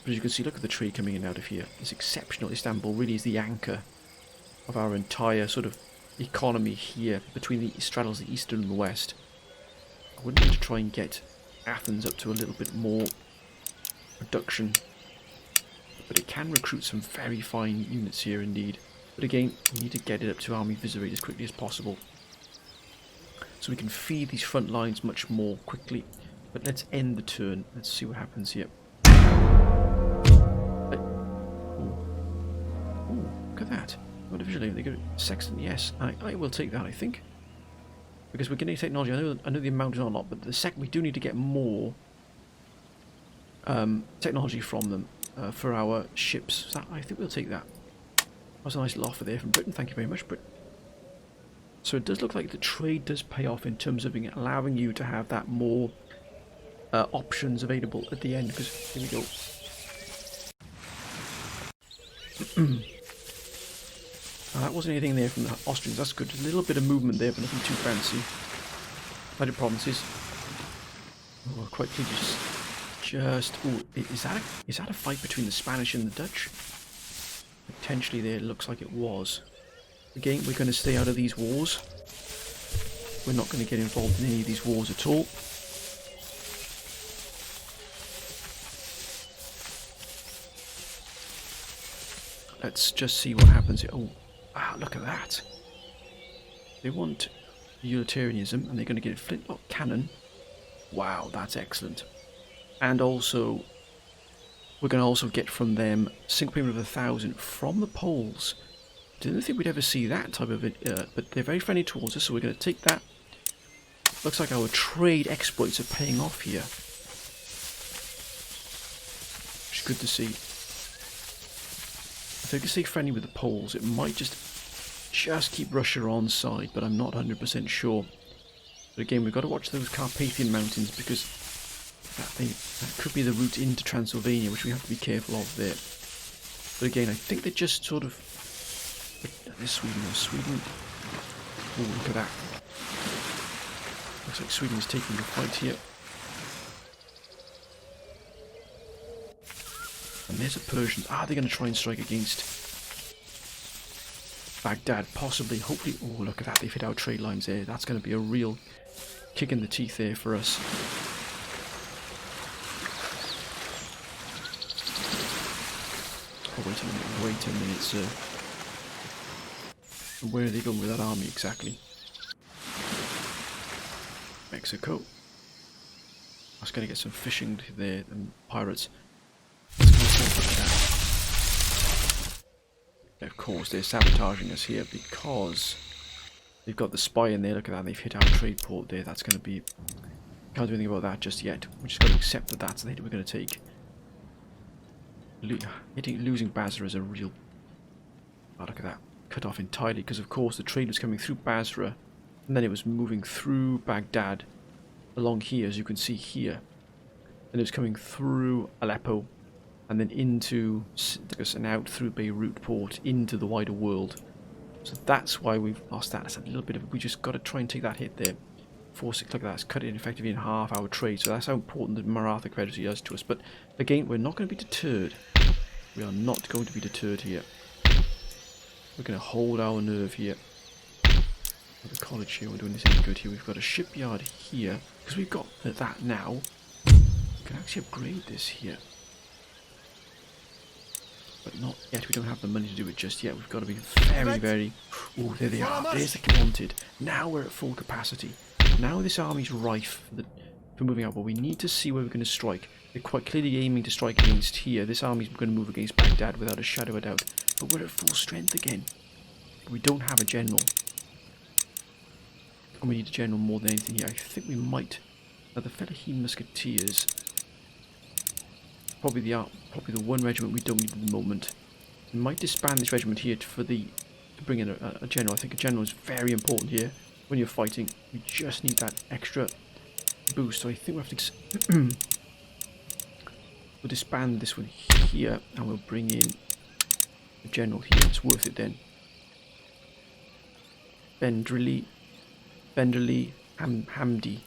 But as you can see, look at the trade coming in out of here. It's exceptional. Istanbul really is the anchor of our entire sort of economy here, between the straddles the east and the west. I would need to try and get Athens up to a little bit more production, but it can recruit some very fine units here indeed. But again, we need to get it up to army visit rate as quickly as possible, so we can feed these front lines much more quickly. But let's end the turn. Let's see what happens here. Look at that. What visually they get sextant, yes. I will take that, I think. Because we're getting technology. I know the amount is not a lot, but the second we do need to get more technology from them for our ships. So I think we'll take that. That was a nice little offer there from Britain. Thank you very much, Britain. So it does look like the trade does pay off in terms of allowing you to have that more options available at the end. Because here we go. That wasn't anything there from the Austrians. That's good. A little bit of movement there, but nothing too fancy. United provinces. Oh, quite clearly just. Oh, is that a fight between the Spanish and the Dutch? Potentially, there. It looks like it was. Again, we're going to stay out of these wars. We're not going to get involved in any of these wars at all. Let's just see what happens here. Oh. Ah, look at that. They want utilitarianism, and they're going to get a flintlock cannon. Wow, that's excellent. And also, we're going to also get from them single payment of 1,000 from the Poles. Didn't think we'd ever see that type of it, but they're very friendly towards us, so we're going to take that. Looks like our trade exploits are paying off here, which is good to see. If they can stay friendly with the Poles, it might just keep Russia on side, but I'm not 100% sure. But again, we've got to watch those Carpathian mountains, because that could be the route into Transylvania, which we have to be careful of there. But again, I think they just sort of... There's Sweden. Oh, look at that. Looks like Sweden is taking the fight here. And there's a Persian. Are they going to try and strike against Baghdad? Possibly. Hopefully. Oh, look at that. They've hit our trade lines there. That's going to be a real kick in the teeth there for us. Oh, wait a minute, sir. Where are they going with that army exactly? Mexico. I was going to get some fishing there, and pirates. Of course, they're sabotaging us here because they've got the spy in there. Look at that, they've hit our trade port there. That's going to be... Can't do anything about that just yet. We just got to accept that that's the hit we're going to take. Losing Basra is a real... Oh, look at that. Cut off entirely because, of course, the trade was coming through Basra and then it was moving through Baghdad along here, as you can see here. And it was coming through Aleppo and then into and out through Beirut port into the wider world. So that's why we've lost that. It's a little bit of... We just got to try and take that hit there. Force it, look at that. It's cut it effectively in half our trade. So that's how important the Maratha Confederacy is to us. But again, we're not going to be deterred. We are not going to be deterred here. We're going to hold our nerve here. At the college here, we're doing this any good here. We've got a shipyard here. Because we've got that now. We can actually upgrade this here. But not yet. We don't have the money to do it just yet. We've got to be very, very... Oh, there they are. There's the wanted. Now we're at full capacity. Now this army's rife for moving out. But we need to see where we're going to strike. They're quite clearly aiming to strike against here. This army's going to move against Baghdad without a shadow of a doubt. But we're at full strength again. We don't have a general. And we need a general more than anything here. I think we might... Now the Fellaheen Musketeers... Probably the one regiment we don't need at the moment. We might disband this regiment here to bring in a general. I think a general is very important here when you're fighting. We just need that extra boost. So I think we'll have to... We'll disband this one here and we'll bring in a general here. It's worth it then. Benderly, Hamdi.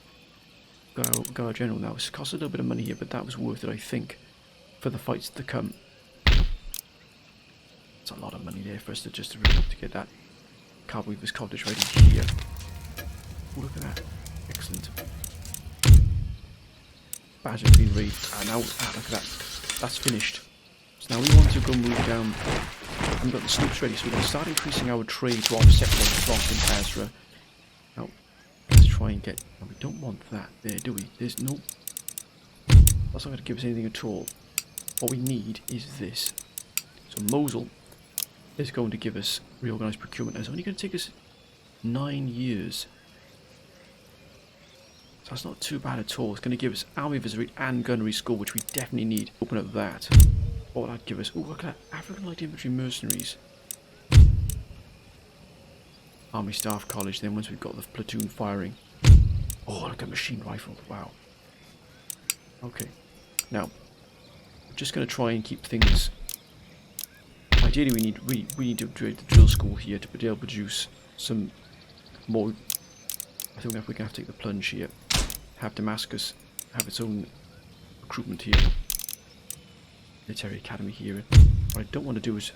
Got our general now. It's cost a little bit of money here, but that was worth it, I think, for the fights to come. It's a lot of money there for us to get that Carboweaver's Cottage ready here. Oh, look at that. Excellent. Badge has been raised. Now, look at that. That's finished. So now we want to go move down. I've got the sloops ready, so we're going to start increasing our trade to offset what's lost in Basra. Now, let's try and get... No, we don't want that there, do we? There's no... That's not going to give us anything at all. What we need is this. So Mosul is going to give us reorganised procurement. It's only going to take us 9 years. So that's not too bad at all. It's going to give us army visitor and gunnery school, which we definitely need. Open up that. What would that give us? Oh, look at that. African Light Infantry Mercenaries. Army Staff College, then once we've got the platoon firing. Oh, look at machine rifle. Wow. Okay. Now, I'm just going to try and keep things... Ideally, we need to upgrade the drill school here to be able to produce some more... I think we're going to have to take the plunge here. Have Damascus have its own recruitment here. Military academy here. What I don't want to do is...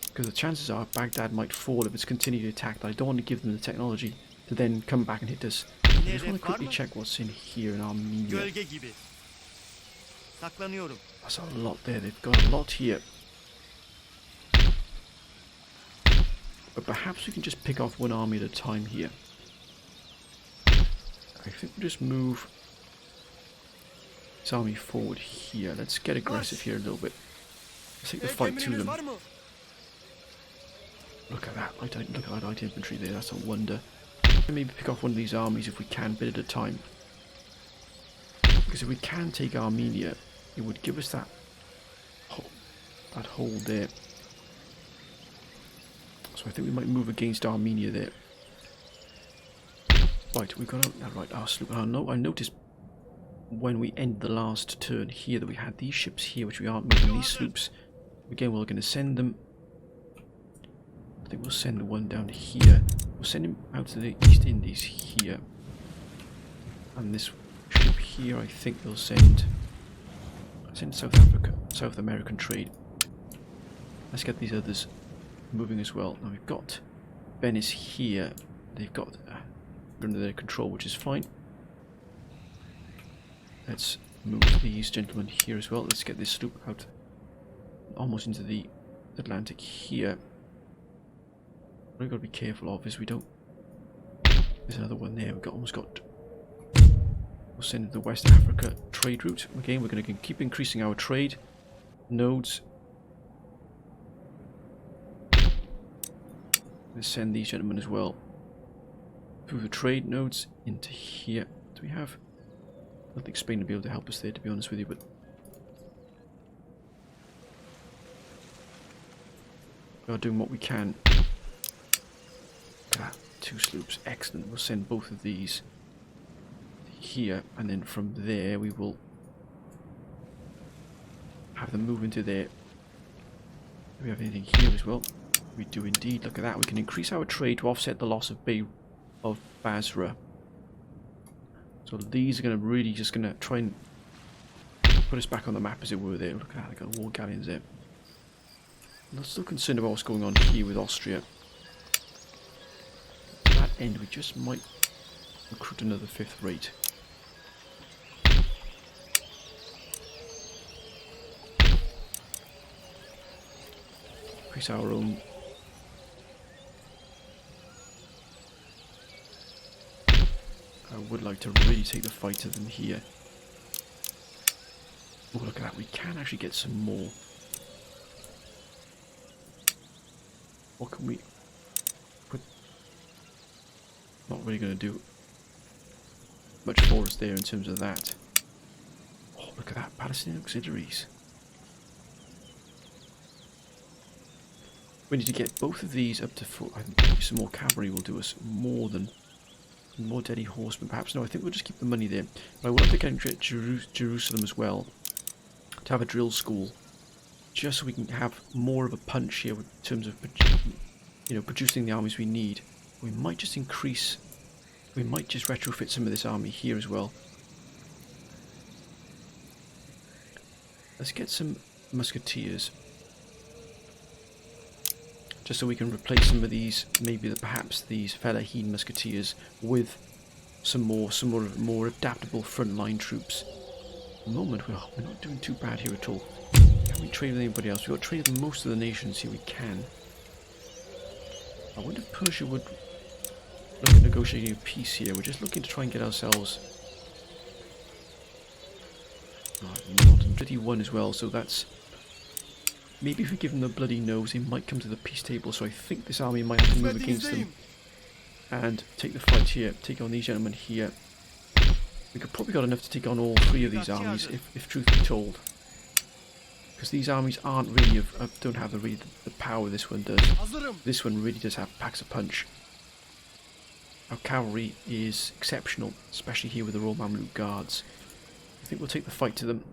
Because the chances are Baghdad might fall if it's continued attacked. I don't want to give them the technology to then come back and hit us. I just want to quickly check what's in here in Armenia. That's a lot there. They've got a lot here. But perhaps we can just pick off one army at a time here. I think we'll just move this army forward here. Let's get aggressive here a little bit. Let's take the fight to them. Look at that. Look at that light infantry there. That's a wonder. Maybe pick off one of these armies if we can, bit at a time. Because if we can take Armenia, it would give us that hold there. So I think we might move against Armenia there. Right, we've got out. Right, our sloop. I noticed when we ended the last turn here that we had these ships here, which we aren't moving. These sloops. Again, we're going to send them. I think we'll send the one down here. We'll send him out to the East Indies here. And this ship here, I think they'll send South Africa, South American trade. Let's get these others moving as well. Now we've got Venice here. They've got under their control, which is fine. Let's move these gentlemen here as well. Let's get this sloop out almost into the Atlantic here. What we've got to be careful of is we don't... There's another one there. We've almost got... We'll send the West Africa trade route. Again, we're going to keep increasing our trade nodes. Let's send these gentlemen as well through the trade nodes into here. Do we have... I don't think Spain will be able to help us there, to be honest with you, but we are doing what we can. Ah, 2 sloops, excellent. We'll send both of these here, and then from there we will have them move into there. Do we have anything here as well? We do indeed. Look at that. We can increase our trade to offset the loss of Basra. So these are going to really just going to try and put us back on the map, as it were. There, look at that. They've got war galleons there. I'm still concerned about what's going on here with Austria. To that end, we just might recruit another 5th rate. Increase our own. I would like to really take the fight to them here. Oh, look at that. We can actually get some more. What can we put? Not really going to do much for us there in terms of that. Oh, look at that. Palestinian auxiliaries. We need to get both of these up to full. I think maybe some more cavalry will do us more deadly horsemen. Perhaps no. I think we'll just keep the money there. But I would like to get Jerusalem as well to have a drill school, just so we can have more of a punch here in terms of producing the armies we need. We might just increase. We might just retrofit some of this army here as well. Let's get some musketeers. Just so we can replace some of these, perhaps these Fellahin musketeers with some more adaptable frontline troops. At the moment, we're not doing too bad here at all. Can we trade with anybody else? We've got to trade with most of the nations here. We can. I wonder if Persia would look at negotiating a peace here. We're just looking to try and get ourselves. Not in 31 as well, so that's. Maybe if we give them the bloody nose, they might come to the peace table, so I think this army might have to move against them and take the fight here, take on these gentlemen here. We could probably got enough to take on all 3 of these armies, if truth be told. Because these armies aren't really, don't have the power this one does. This one really does have packs a punch. Our cavalry is exceptional, especially here with the Royal Mamluk Guards. I think we'll take the fight to them.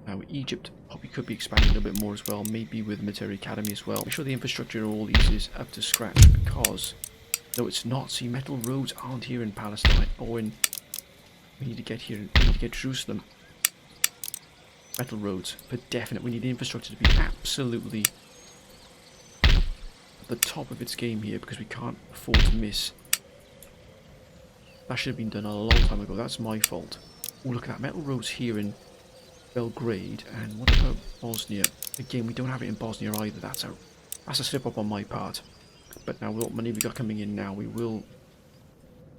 Now, Egypt probably could be expanding a little bit more as well, maybe with the military academy as well. Make sure the infrastructure of all these is up to scratch, because though it's not, see, metal roads aren't here in Palestine, or in. We need to get here. We need to get Jerusalem. Metal roads, for definite. We need the infrastructure to be absolutely at the top of its game here, because we can't afford to miss. That should have been done a long time ago. That's my fault. Oh, look at that, metal roads here in Belgrade. And what about Bosnia? Again, we don't have it in Bosnia either. That's a slip up on my part. But now with what money we got coming in now, we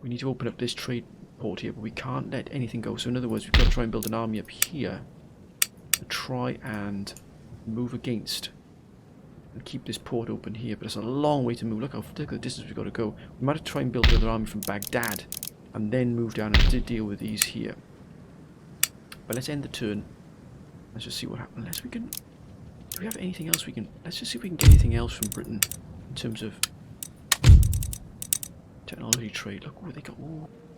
need to open up this trade port here, but we can't let anything go. So in other words, we've got to try and build an army up here to try and move against and keep this port open here. But it's a long way to move. Look at the distance we've got to go. We might have to try and build another army from Baghdad and then move down and deal with these here. But let's end the turn. Let's just see what happens. Unless we can. Do we have anything else we can? Let's just see if we can get anything else from Britain in terms of technology trade. Look, oh, they got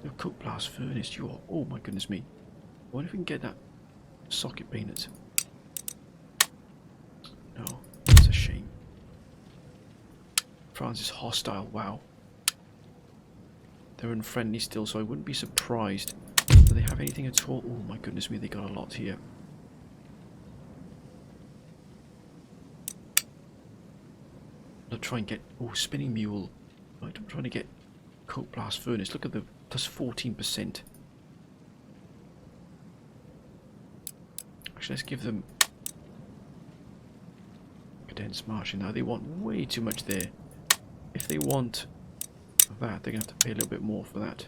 the coke blast furnace. Oh my goodness me! I wonder if we can get that socket bayonet. No, it's a shame. France is hostile. Wow. They're unfriendly still, so I wouldn't be surprised. Do they have anything at all? Oh my goodness me, they got a lot here. I'll try and get... Oh, spinning mule. Right, I'm trying to get coke blast furnace. Look at the plus 14%. Actually, let's give them condensed marching. Now they want way too much there. If they want that, they're going to have to pay a little bit more for that.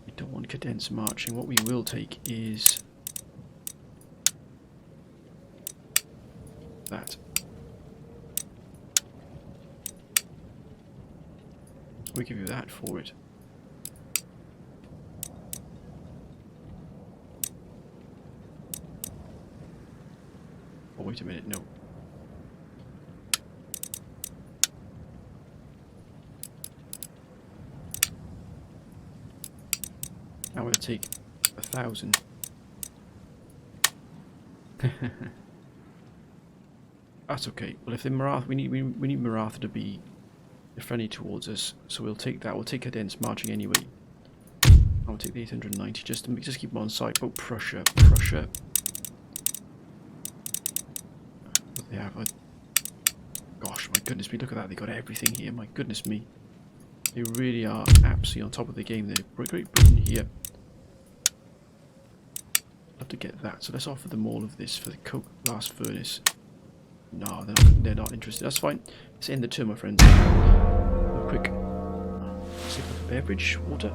We don't want condensed marching. What we will take is that. We give you that for it. Oh, wait a minute, no. I'm going to take 1,000. That's okay. Well, if the Marath, we need Maratha to be friendly towards us, so we'll take that. We'll take condensed marching anyway. I'll take the 890 just to keep them on site. Oh, Prussia. What they have? Gosh, my goodness me! Look at that. They got everything here. My goodness me! They really are absolutely on top of the game. There, Great Britain here. Love to get that. So let's offer them all of this for the coke blast furnace. No, they're not interested. That's fine. Let's end the turn, my friends. A quick sip of beverage, water.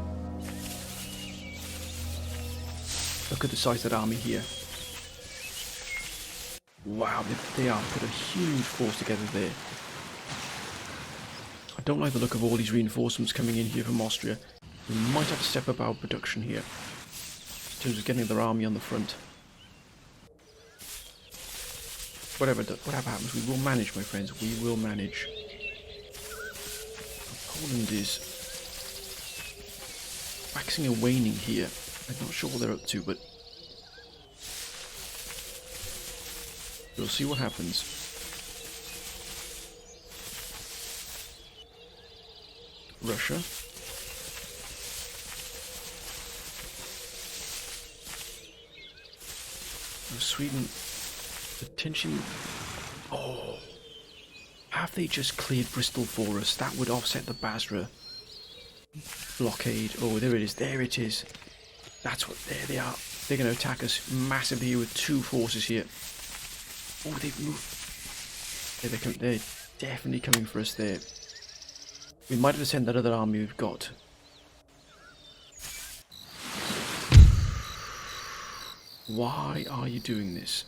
Look at the size of that army here. Wow, they are put a huge force together there. I don't like the look of all these reinforcements coming in here from Austria. We might have to step up our production here in terms of getting their army on the front. Whatever happens, we will manage, my friends. We will manage. Poland is waxing and waning here. I'm not sure what they're up to, but we'll see what happens. Russia. Sweden. Attention. Oh, have they just cleared Bristol for us? That would offset the Basra blockade. Oh, there it is. There it is. That's what. There they are. They're going to attack us massively here with 2 forces here. Oh, they've moved. They're definitely coming for us there. We might have to send that other army we've got. Why are you doing this?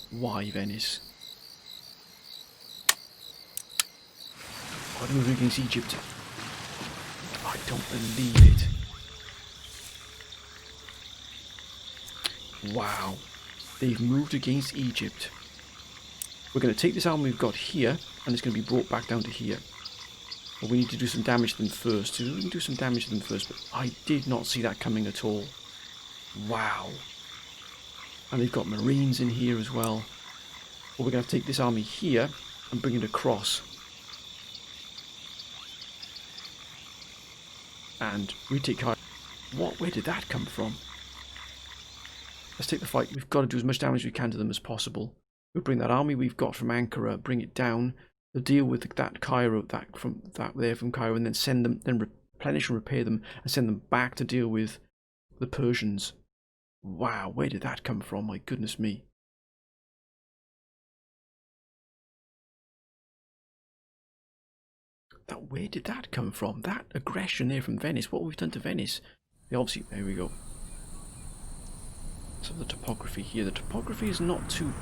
Why, Venice? Why are they moving against Egypt? I don't believe it. Wow. They've moved against Egypt. We're going to take this army we've got here, and it's going to be brought back down to here. But we need to do some damage to them first. So we can do some damage to them first, but I did not see that coming at all. Wow. And they've got Marines in here as well. But we're going to have to take this army here and bring it across. And retake Cairo. Where did that come from? Let's take the fight. We've got to do as much damage as we can to them as possible. We'll bring that army we've got from Ankara, bring it down. We'll deal with that Cairo, from Cairo, and then send them, then replenish and repair them, and send them back to deal with the Persians. Wow, where did that come from? My goodness me. Where did that come from? That aggression there from Venice. What we've done to Venice. They obviously, there we go. So the topography here. The topography is not too...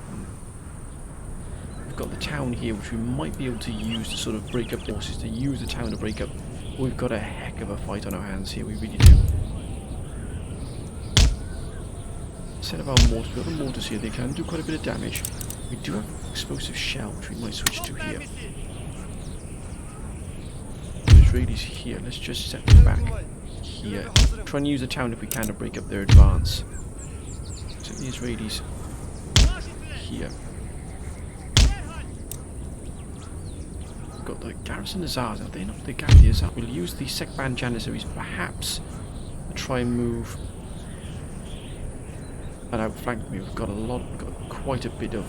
We've got the town here, which we might be able to use to sort of break up forces, to use the town to break up. We've got a heck of a fight on our hands here. We really do. Set of our mortars, we've got the mortars here, they can do quite a bit of damage. We do have explosive shell, which we might switch to here. The Israelis here, let's just set them back here. Try and use the town if we can to break up their advance. Set the Israelis here. We've got the garrison Azars, they're not the garrison Azars. We'll use the Sekban Janissaries perhaps to try and move And outflanked me. We've got quite a bit of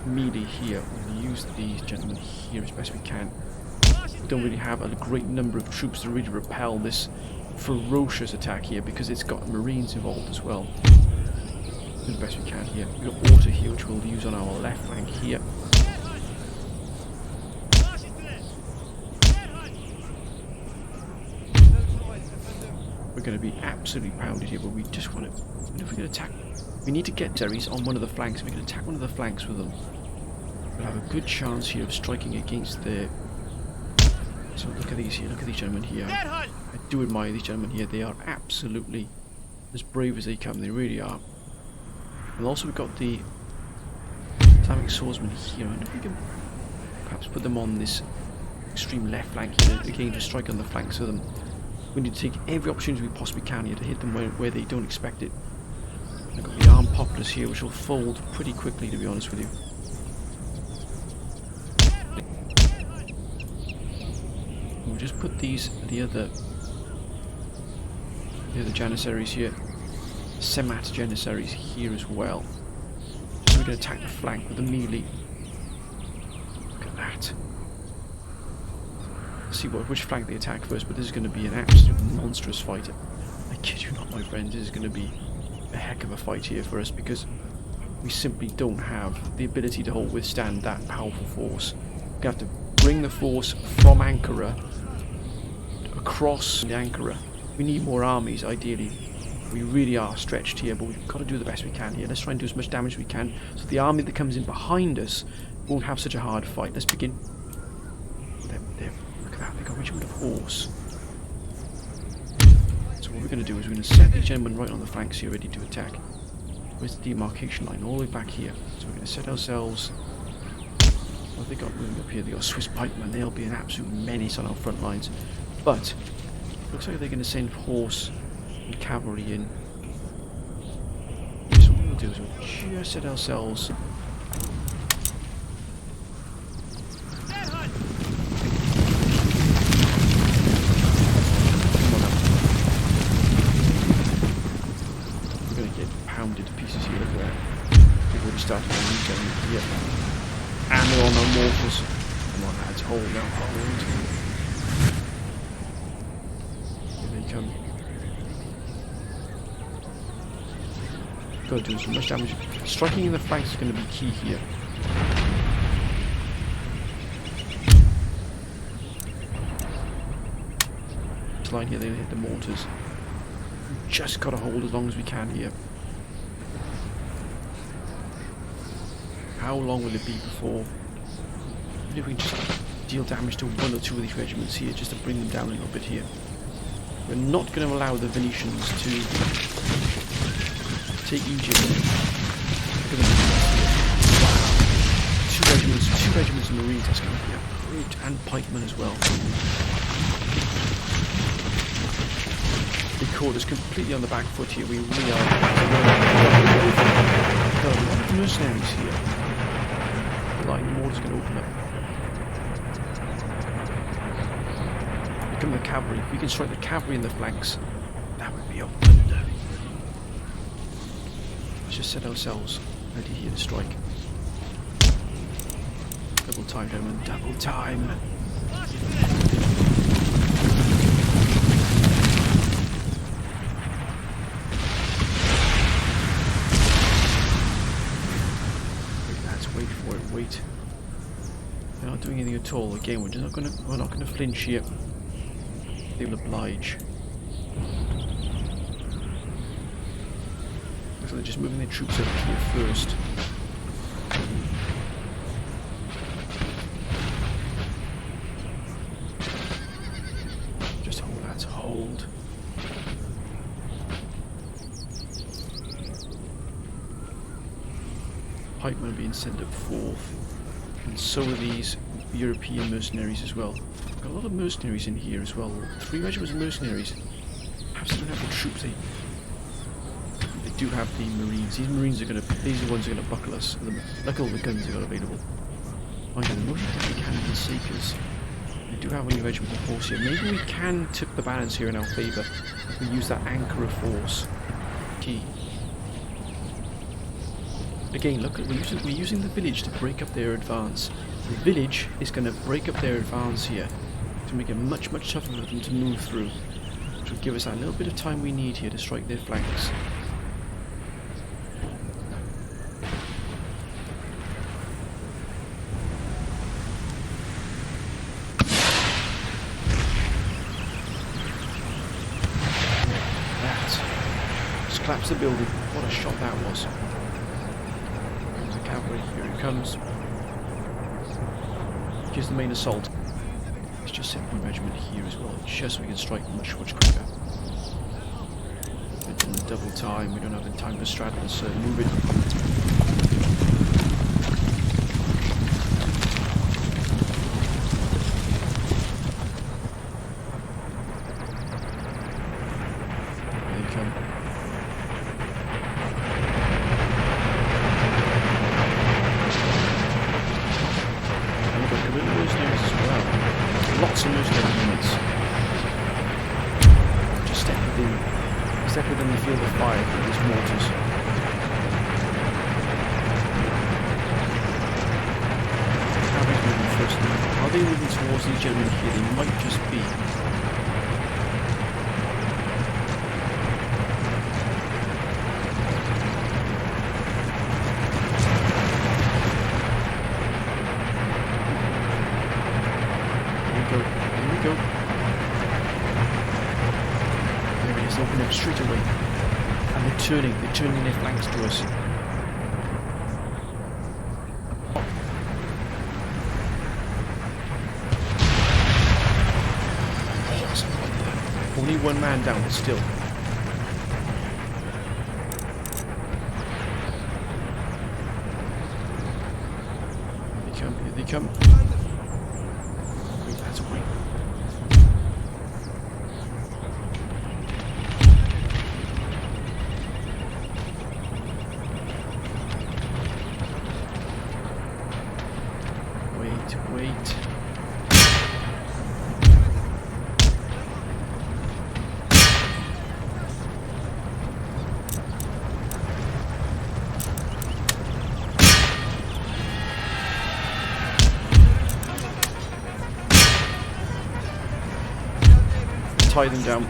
melee here. We'll use these gentlemen here as best we can. We don't really have a great number of troops to really repel this ferocious attack here because it's got Marines involved as well. Do the best we can here. We've got water here which we'll use on our left flank here. We're going to be absolutely pounded here, but we just want to... If we can attack... We need to get Derrys on one of the flanks. If we can attack one of the flanks with them, we'll have a good chance here of striking against the... So look at these here. Look at these gentlemen here. I do admire these gentlemen here. They are absolutely as brave as they come. They really are. And also we've got the Islamic swordsmen here. And if we can perhaps put them on this extreme left flank here, again to strike on the flanks of them. We need to take every opportunity we possibly can here to hit them where they don't expect it. I've got the armed populace here which will fold pretty quickly, to be honest with you. We'll just put the other janissaries here, Semat janissaries here as well. So we're going to attack the flank with the melee. Look at that. See which flank they attack first, but this is going to be an absolute monstrous fight. I kid you not, my friends, this is going to be a heck of a fight here for us because we simply don't have the ability to withstand that powerful force. We're going to have to bring the force from Ankara across the Ankara. We need more armies, ideally. We really are stretched here, but we've got to do the best we can here. Let's try and do as much damage as we can so the army that comes in behind us won't have such a hard fight. Let's begin. There. Look at that, they've got a regiment of horse. So what we're going to do is we're going to set these gentlemen right on the flanks here, ready to attack. Where's the demarcation line? All the way back here. So we're going to set ourselves... What have they got moving up here? They've got Swiss pikemen. They'll be an absolute menace on our front lines. But, looks like they're going to send horse and cavalry in. So what we'll do is we'll just set ourselves... pounded to pieces here, look at that. They've already started on these gentlemen here. And they're on our mortars. Come on lads, hold now, hold. Here they come. Gotta do as much damage. Striking in the flanks is going to be key here. This line here, they hit the mortars. We've just got to hold as long as we can here. How long will it be before maybe we can just deal damage to one or two of these regiments here just to bring them down a little bit here. We're not going to allow the Venetians to take Egypt. Two regiments of Marines, that's going to be a great, and pikemen as well. They caught us completely on the back foot here. We really are. Got a lot of mercenaries here. The line mortar's going to open up. Here come the cavalry. If we can strike the cavalry in the flanks, that would be a wonder. Let's just set ourselves ready here to strike. Double time, gentlemen. Double time. Wait for it, wait. They're not doing anything at all. Again, we're not gonna flinch here. They will oblige. Looks like they're just moving their troops over here first. Just hold that, hold. Pikemen are being sent up forth, and so are these European mercenaries as well. We've got a lot of mercenaries in here as well. 3 regiments of mercenaries. Perhaps they don't have the troops. They do have the Marines. These Marines are these are the ones who are gonna buckle us. Look at all the guns they've got available. Mind you, the most that we can be seekers. We do have a regiment of horse here. Maybe we can tip the balance here in our favour if we use that Ankara force. Key. Again, look, we're using the village to break up their advance. The village is going to break up their advance here to make it much, much tougher for them to move through. Which will give us that little bit of time we need here to strike their flanks. Just collapse the building. What a shot that was. There's the cavalry. Here it comes. Here's the main assault. Let's just set the regiment here as well, just so we can strike much, much quicker. We're doing double time. We don't have the time for straddle, so move it. Lots of mercenary units. Just step within the field of fire with these mortars. Cavalry's moving first now. Are they moving towards the gentlemen here? They might just be. Open up straight away, and they're turning their flanks to us. Only one man down, but still. Here they come. Wait, that's away. Wait. Tie them down.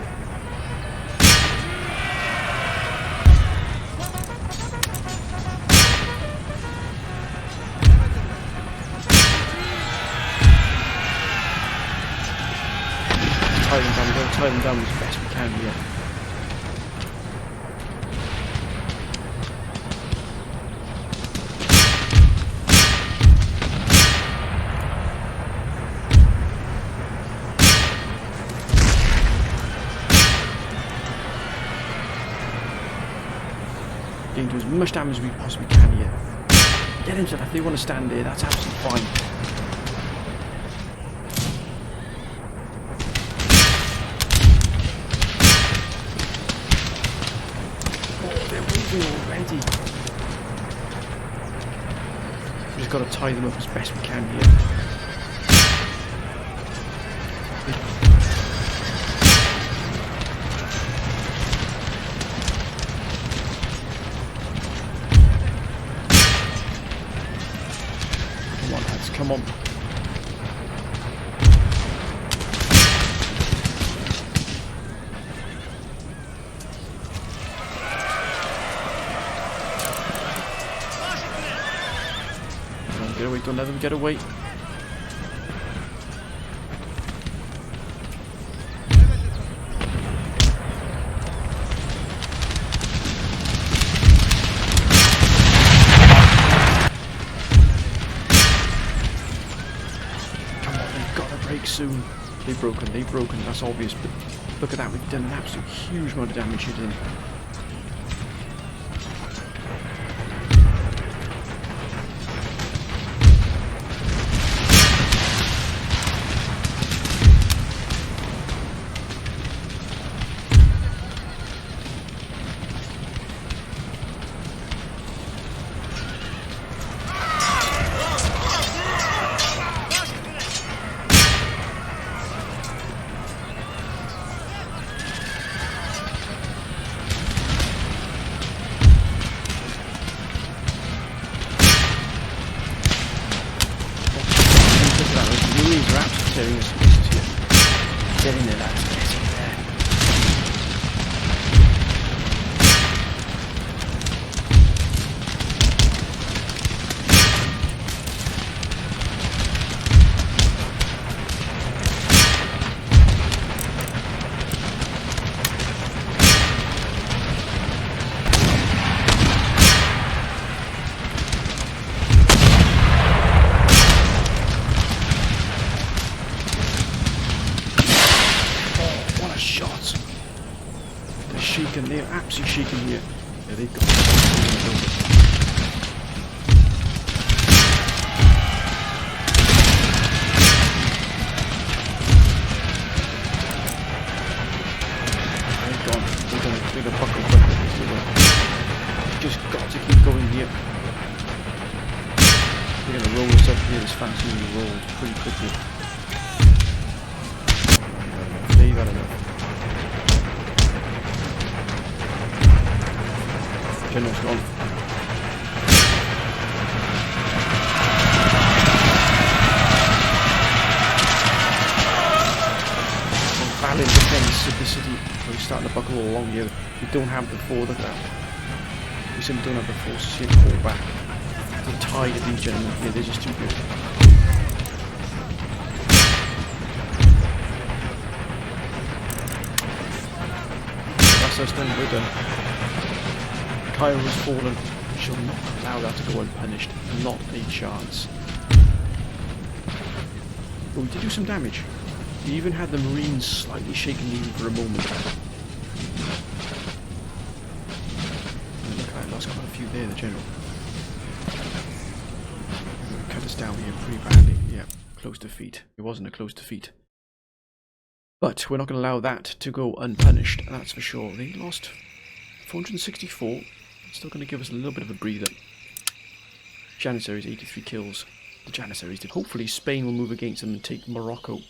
Tie them down as best we can here. Getting to as much damage as we possibly can here. Get into that if they want to stand there, that's absolutely fine. Already. We've just got to tie them up as best we can here. Come on, lads, come on. Get away, don't let them get away. Come on, they've got to break soon. They've broken, that's obvious, but look at that, we've done an absolute huge amount of damage here to them. getting us here. Get in there, lads. Get in there. They're absolutely shaking here. Yeah, they've got they're gone. They're gonna buckle quickly. Just got to keep going here. We're gonna roll this up here as fast as we roll pretty quickly. They've had enough. General's gone. Valid defence of the city. We're starting to buckle all along here. We don't have the force of that. We simply don't have the forces here to fall back. The tide of these gentlemen here, they're just too good. That's us done, we're done. Cairo has fallen. We shall not allow that to go unpunished. Not a chance. But we did do some damage. We even had the Marines slightly shaken even for a moment. And look, I lost quite a few there, the General. Cut us down here pretty badly. Yeah, close defeat. It wasn't a close defeat. But we're not going to allow that to go unpunished, that's for sure. They lost 464. Still going to give us a little bit of a breather. Janissaries, 83 kills. The Janissaries did. Hopefully Spain will move against them and take Morocco.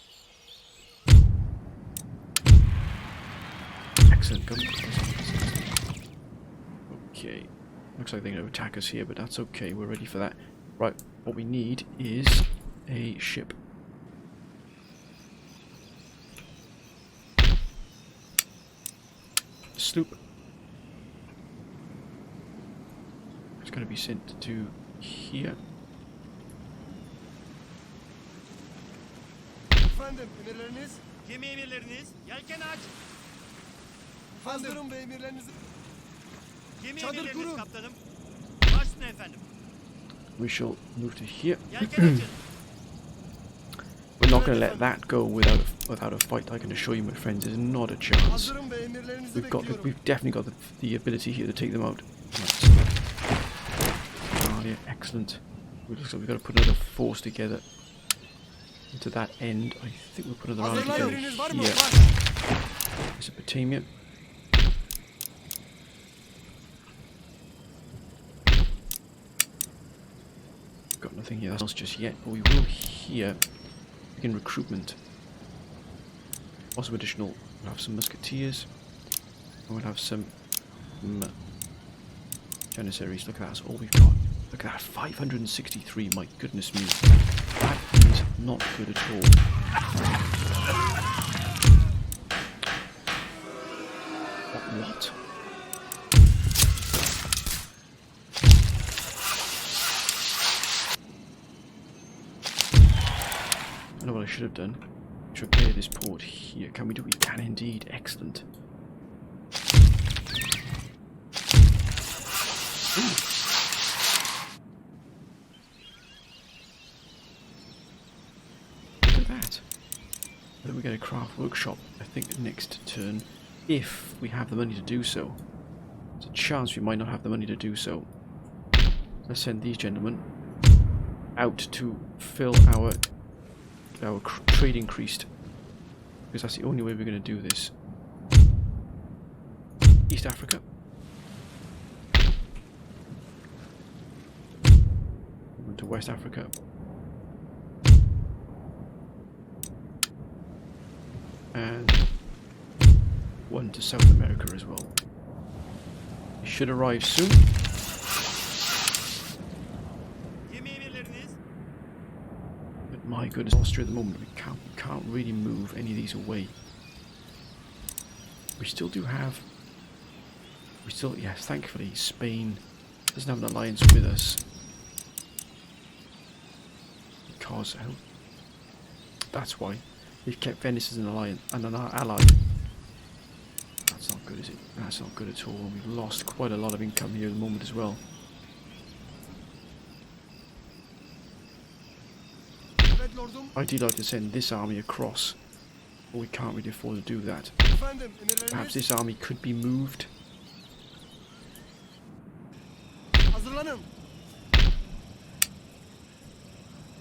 Excellent. Okay. Looks like they're going to attack us here, but that's okay. We're ready for that. Right. What we need is a ship. Sloop. Going to be sent to here. Efendim, emirleriniz? Gemi emirleriniz? Yelken aç. Hazırım ve emirlerinizi. Gemi emirleriniz kaptanım. Başüstüne efendim. We shall move to here. We're not going to let that go without a fight. I can assure you, my friends, there's not a chance. We've definitely got the ability here to take them out. Right. Excellent. It looks like we've got to put another force together into that end. I think we'll put another army together here. Mesopotamia. Got nothing here else just yet, but we will here begin recruitment. Also additional, we'll have some musketeers, and we'll have some Janissaries. Look at that, that's all we've got. Look at that, 563, my goodness me. That is not good at all. What? I know what I should have done. To repair this port here. Can we do it? We can indeed. Excellent. Ooh. Then we get a craft workshop, I think, next turn, if we have the money to do so. There's a chance we might not have the money to do so. Let's send these gentlemen out to fill our trade increased, because that's the only way we're going to do this. East Africa. Over to West Africa. And one to South America as well. It should arrive soon. But my good as Austria at the moment. We can't really move any of these away. We still do have... yes, thankfully, Spain doesn't have an alliance with us. Because... that's why. They've kept Venice as an alliance and an ally. That's not good, is it? That's not good at all. We've lost quite a lot of income here at the moment as well. I'd like to send this army across, but we can't really afford to do that. Perhaps this army could be moved.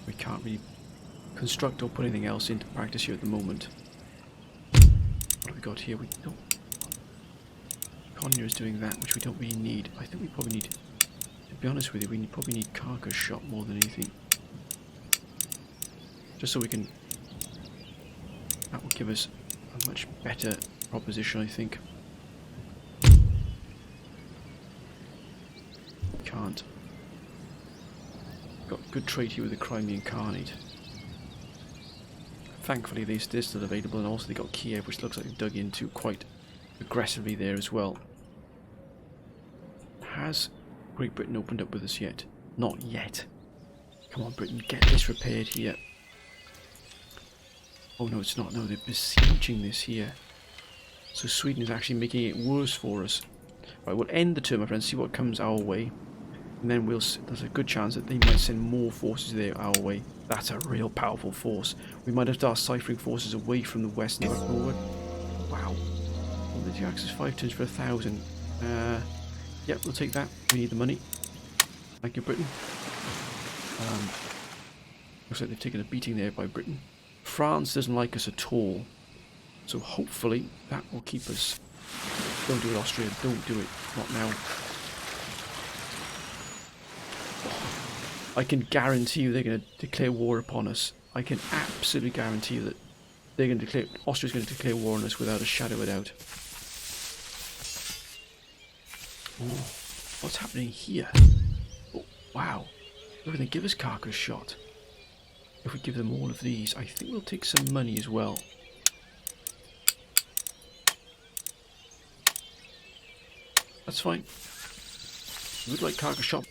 We can't really construct or put anything else into practice here at the moment. What have we got here? We don't. Conyers doing that, which we don't really need. I think we probably need, to be honest with you, we probably need carcass shot more than anything. Just so we can, that will give us a much better proposition, I think. Can't. Got good trade here with the Crimean Khanate. Thankfully they're still available, and also they got Kiev, which looks like they've dug into quite aggressively there as well. Has Great Britain opened up with us yet? Not yet. Come on, Britain, get this repaired here. Oh no, it's not. No, they're besieging this here. So Sweden is actually making it worse for us. Right, we'll end the turn, my friends, see what comes our way. And then there's a good chance that they might send more forces there our way. That's a real powerful force. We might have to start ciphering forces away from the west and forward. Wow. Well, the access 5 turns for 1,000. Yep, we'll take that. We need the money. Thank you, Britain. Looks like they've taken a beating there by Britain. France doesn't like us at all. So hopefully that will keep us. Don't do it, Austria. Don't do it. Not now. I can guarantee you they're going to declare war upon us. I can absolutely guarantee you that they're going to declare, Austria's going to declare war on us without a shadow of a doubt. Ooh, what's happening here? Oh, wow. Look, they give us carcass shot. If we give them all of these, I think we'll take some money as well. That's fine. We would like carcass shot.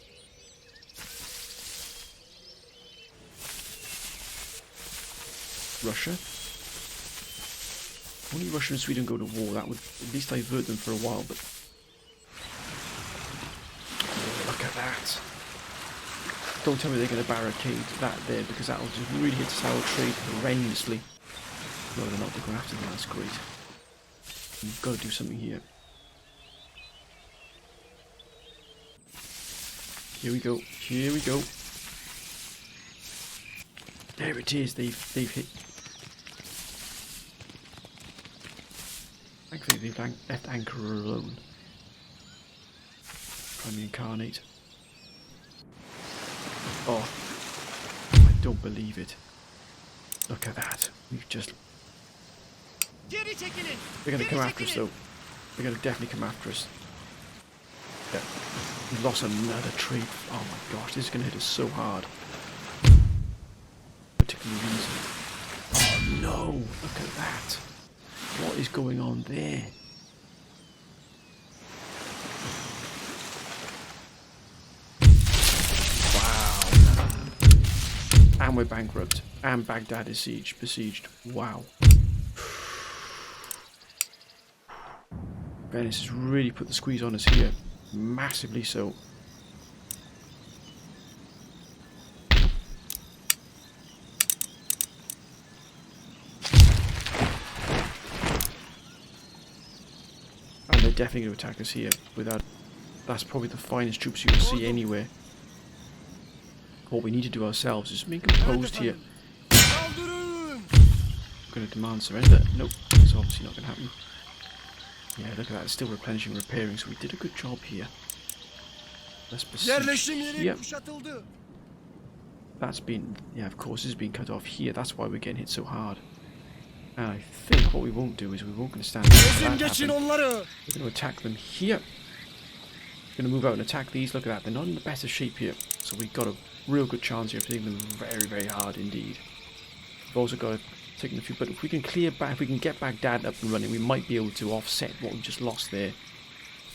Russia. Only Russia and Sweden go to war. That would at least divert them for a while, but look at that. Don't tell me they're going to barricade that there, because that'll just really hit our trade horrendously. No, they're not. They're going after them. That's great. We've got to do something here. Here we go. Here we go. There it is. They've hit. Thankfully, they've left Ankara alone. Crimean Khanate. Oh, I don't believe it. Look at that. We've just... They're going to come after us, though. They're going to definitely come after us. Yeah. We've lost another trade. Oh my gosh, this is going to hit us so hard. Particular reason. Oh no, look at that. What is going on there? Wow. And we're bankrupt. And Baghdad is besieged. Wow. Venice has really put the squeeze on us here. Massively so. And they're definitely going to attack us here. That's probably the finest troops you'll see anywhere. What we need to do ourselves is make them posed here. We're going to demand surrender. Nope, it's obviously not going to happen. Yeah, look at that, it's still replenishing and repairing, so we did a good job here. Let's besiege. Yep. That's been, yeah, of course, this has been cut off here. That's why we're getting hit so hard. And I think what we won't do is we won't going to stand there. We're going to attack them here. We're going to move out and attack these. Look at that, they're not in the best of shape here. So we've got a real good chance here of hitting them very, very hard indeed. We've also got to take a few, but if we can clear back, if we can get Baghdad up and running, we might be able to offset what we just lost there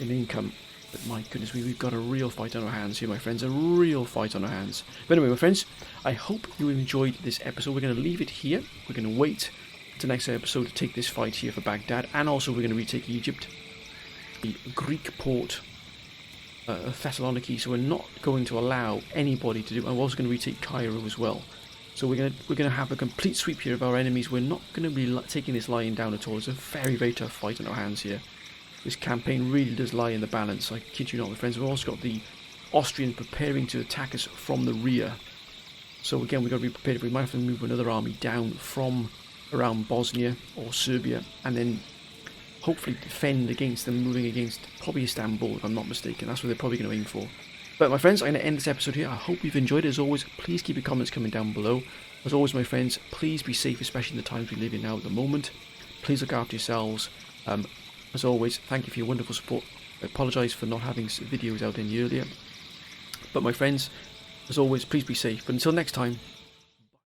in income. But my goodness, we've got a real fight on our hands here, my friends. A real fight on our hands. But anyway, my friends, I hope you enjoyed this episode. We're going to leave it here. We're going to wait to the next episode to take this fight here for Baghdad. And also we're going to retake Egypt. The Greek port of Thessaloniki. So we're not going to allow anybody to do... I'm also going to retake Cairo as well. So we're going to have a complete sweep here of our enemies. We're not going to be taking this lying down at all. It's a very, very tough fight on our hands here. This campaign really does lie in the balance. I kid you not, my friends. We've also got the Austrians preparing to attack us from the rear. So again, we've got to be prepared. We might have to move another army down from around Bosnia or Serbia, and then hopefully defend against them moving against probably Istanbul, if I'm not mistaken. That's what they're probably going to aim for. But my friends, I'm going to end this episode here. I hope you've enjoyed it. As always, please keep your comments coming down below. As always, my friends, please be safe, especially in the times we live in now at the moment. Please look after yourselves. As always, thank you for your wonderful support. I apologise for not having videos out any earlier. But my friends, as always, please be safe. But until next time,